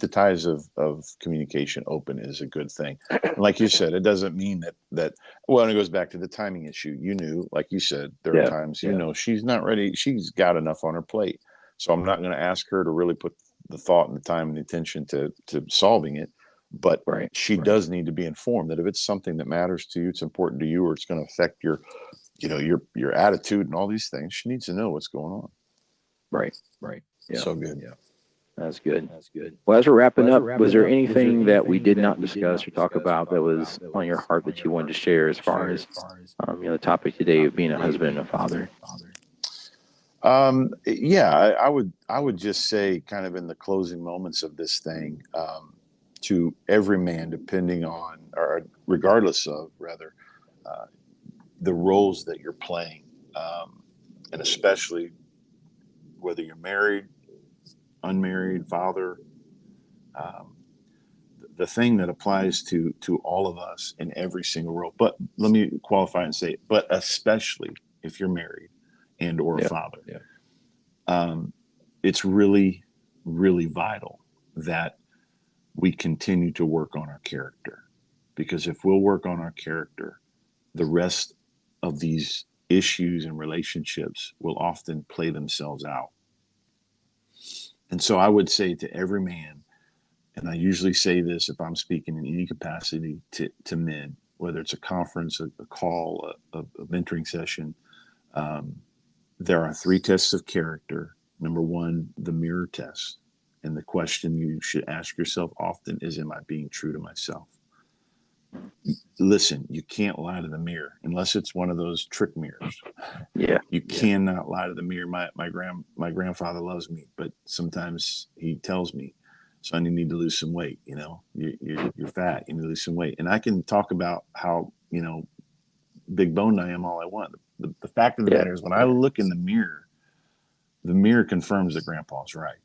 the ties of communication open is a good thing. And like you said, it doesn't mean that well, and it goes back to the timing issue. You knew, like you said, there are Yeah. times she's not ready. She's got enough on her plate, so I'm not going to ask her to really put the thought and the time and the attention to solving it. But Right. she does need to be informed that if it's something that matters to you, it's important to you, or it's going to affect your attitude and all these things. She needs to know what's going on. Right. Yeah. So good. That's good. Well, as we're wrapping up, was there anything that we did not discuss or talk about that was on your heart that you wanted to share as far as, the topic today of being a husband and a father? Yeah, I would just say, kind of in the closing moments of this thing, to every man, depending on, or regardless of, rather, uh, the roles that you're playing, and especially whether you're married, unmarried, father, um, the thing that applies to all of us in every single role. But let me qualify and say, but especially if you're married and or Yeah. father, um, it's really, really vital that we continue to work on our character. Because if we'll work on our character, the rest of these issues and relationships will often play themselves out. And so I would say to every man, and I usually say this if I'm speaking in any capacity to men, whether it's a conference, a call, a mentoring session, um, there are three tests of character. Number one, the mirror test. And the question you should ask yourself often is, am I being true to myself? Listen, you can't lie to the mirror unless it's one of those trick mirrors. Yeah. You cannot lie to the mirror. My grandfather loves me, but sometimes he tells me, "Son, you need to lose some weight. You're fat. You need to lose some weight." And I can talk about how big boned I am all I want. The fact of the Yeah. matter is, when I look in the mirror confirms that Grandpa's right.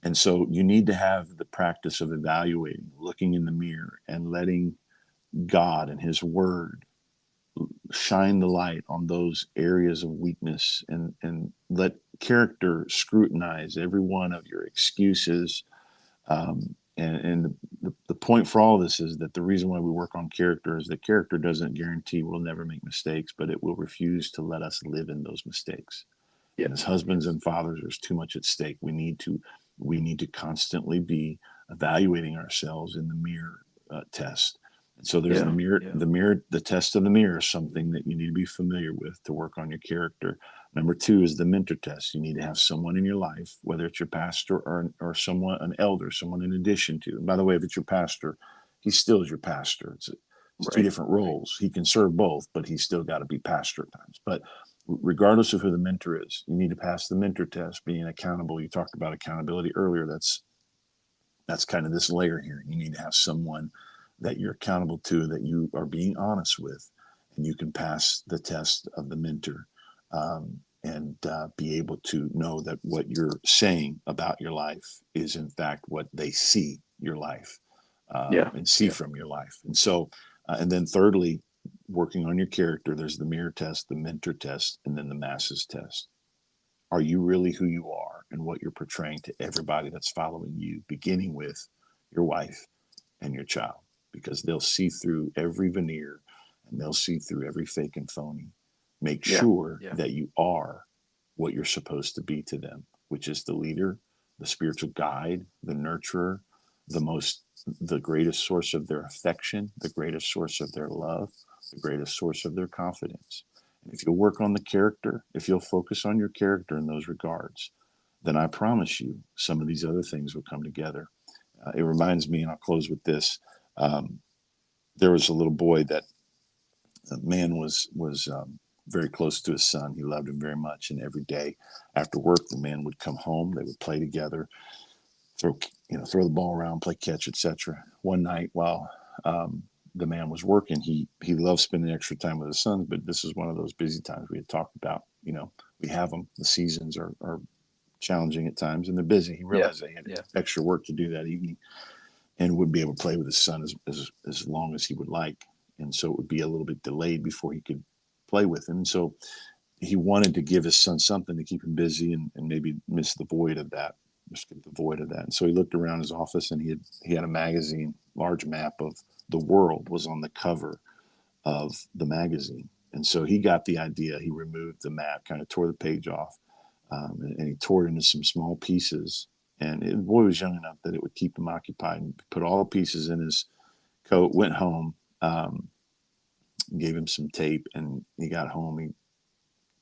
And so you need to have the practice of evaluating, looking in the mirror, and letting God and His Word shine the light on those areas of weakness, and let character scrutinize every one of your excuses. And the point for all this is that the reason why we work on character is that character doesn't guarantee we'll never make mistakes, but it will refuse to let us live in those mistakes. Yeah. And as husbands and fathers, there's too much at stake. We need to constantly be evaluating ourselves in the mirror test. And so there's Yeah. the test of the mirror is something that you need to be familiar with to work on your character. Number two is the mentor test. You need to have someone in your life, whether it's your pastor or someone, an elder, someone in addition to. And by the way, if it's your pastor, he still is your pastor. It's two Right. different roles. He can serve both, but he's still got to be pastor at times. But regardless of who the mentor is, you need to pass the mentor test, being accountable. You talked about accountability earlier. That's kind of this layer here. You need to have someone that you're accountable to, that you are being honest with, and you can pass the test of the mentor, and be able to know that what you're saying about your life is in fact what they see your life, Yeah. and see from your life. And so, and then thirdly, working on your character, there's the mirror test, the mentor test, and then the masses test. Are you really who you are and what you're portraying to everybody that's following you, beginning with your wife and your child? Because they'll see through every veneer, and they'll see through every fake and phony. Make Yeah. sure that you are what you're supposed to be to them, which is the leader, the spiritual guide, the nurturer, the greatest source of their affection, the greatest source of their love, the greatest source of their confidence. And if you'll work on the character, if you'll focus on your character in those regards, then I promise you some of these other things will come together. It reminds me, and I'll close with this. Um, there was a little boy that the man was very close to his son. He loved him very much, and every day after work, the man would come home. They would play together, throw the ball around, play catch, etc. One night, while the man was working, he loved spending extra time with his sons, but this is one of those busy times we had talked about. We have them. The seasons are challenging at times, and they're busy. He realized they had extra work to do that evening, and wouldn't be able to play with his son as long as he would like. And so it would be a little bit delayed before he could play with him. And so he wanted to give his son something to keep him busy and maybe miss the void of that, just get the void of that. And so he looked around his office, and he had a magazine, large map of the world was on the cover of the magazine. And so he got the idea. He removed the map, kind of tore the page off, and he tore it into some small pieces. And the boy was young enough that it would keep him occupied, and put all the pieces in his coat, went home, gave him some tape, and he got home. He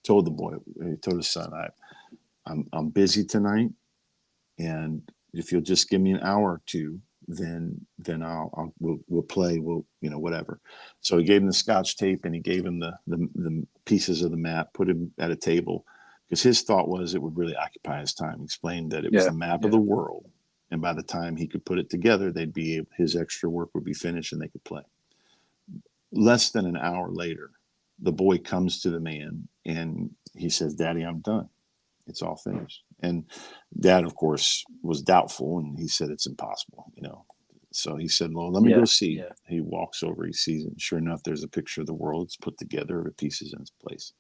told his son, I'm busy tonight, and if you'll just give me an hour or two, then we'll play, whatever. So he gave him the scotch tape, and he gave him the pieces of the map, put him at a table, because his thought was it would really occupy his time. He explained that it was the map of the world, and by the time he could put it together, his extra work would be finished, and they could play. Less than an hour later, the boy comes to the man, and he says, "Daddy, I'm done. It's all finished." And Dad, of course, was doubtful, and he said, "It's impossible." So he said, "Well, let me go see." Yeah. He walks over, he sees it, and sure enough, there's a picture of the world. It's put together, the pieces in its place.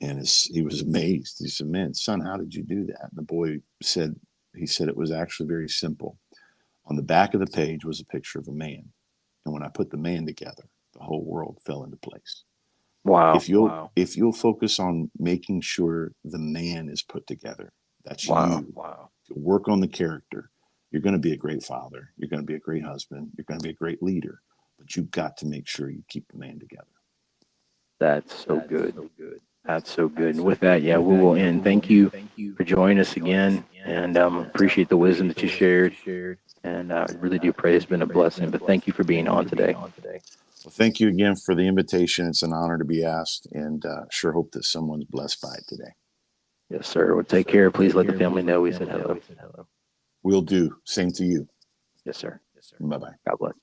And he was amazed. He said, "Man, son, how did you do that?" And the boy said, "It was actually very simple. On the back of the page was a picture of a man. And when I put the man together, the whole world fell into place." Wow. If you'll focus on making sure the man is put together, that's you. Wow. If you work on the character, you're going to be a great father. You're going to be a great husband. You're going to be a great leader. But you've got to make sure you keep the man together. That's so good. That's so good. And with that, we will end. Thank you for joining us again, and appreciate the wisdom that you shared. And I really do pray it's been a blessing. But thank you for being on today. Well, thank you again for the invitation. It's an honor to be asked, and sure hope that someone's blessed by it today. Yes, sir. Well, take care. Please let the family know we said hello. Will do. Same to you. Yes, sir. Bye-bye. God bless.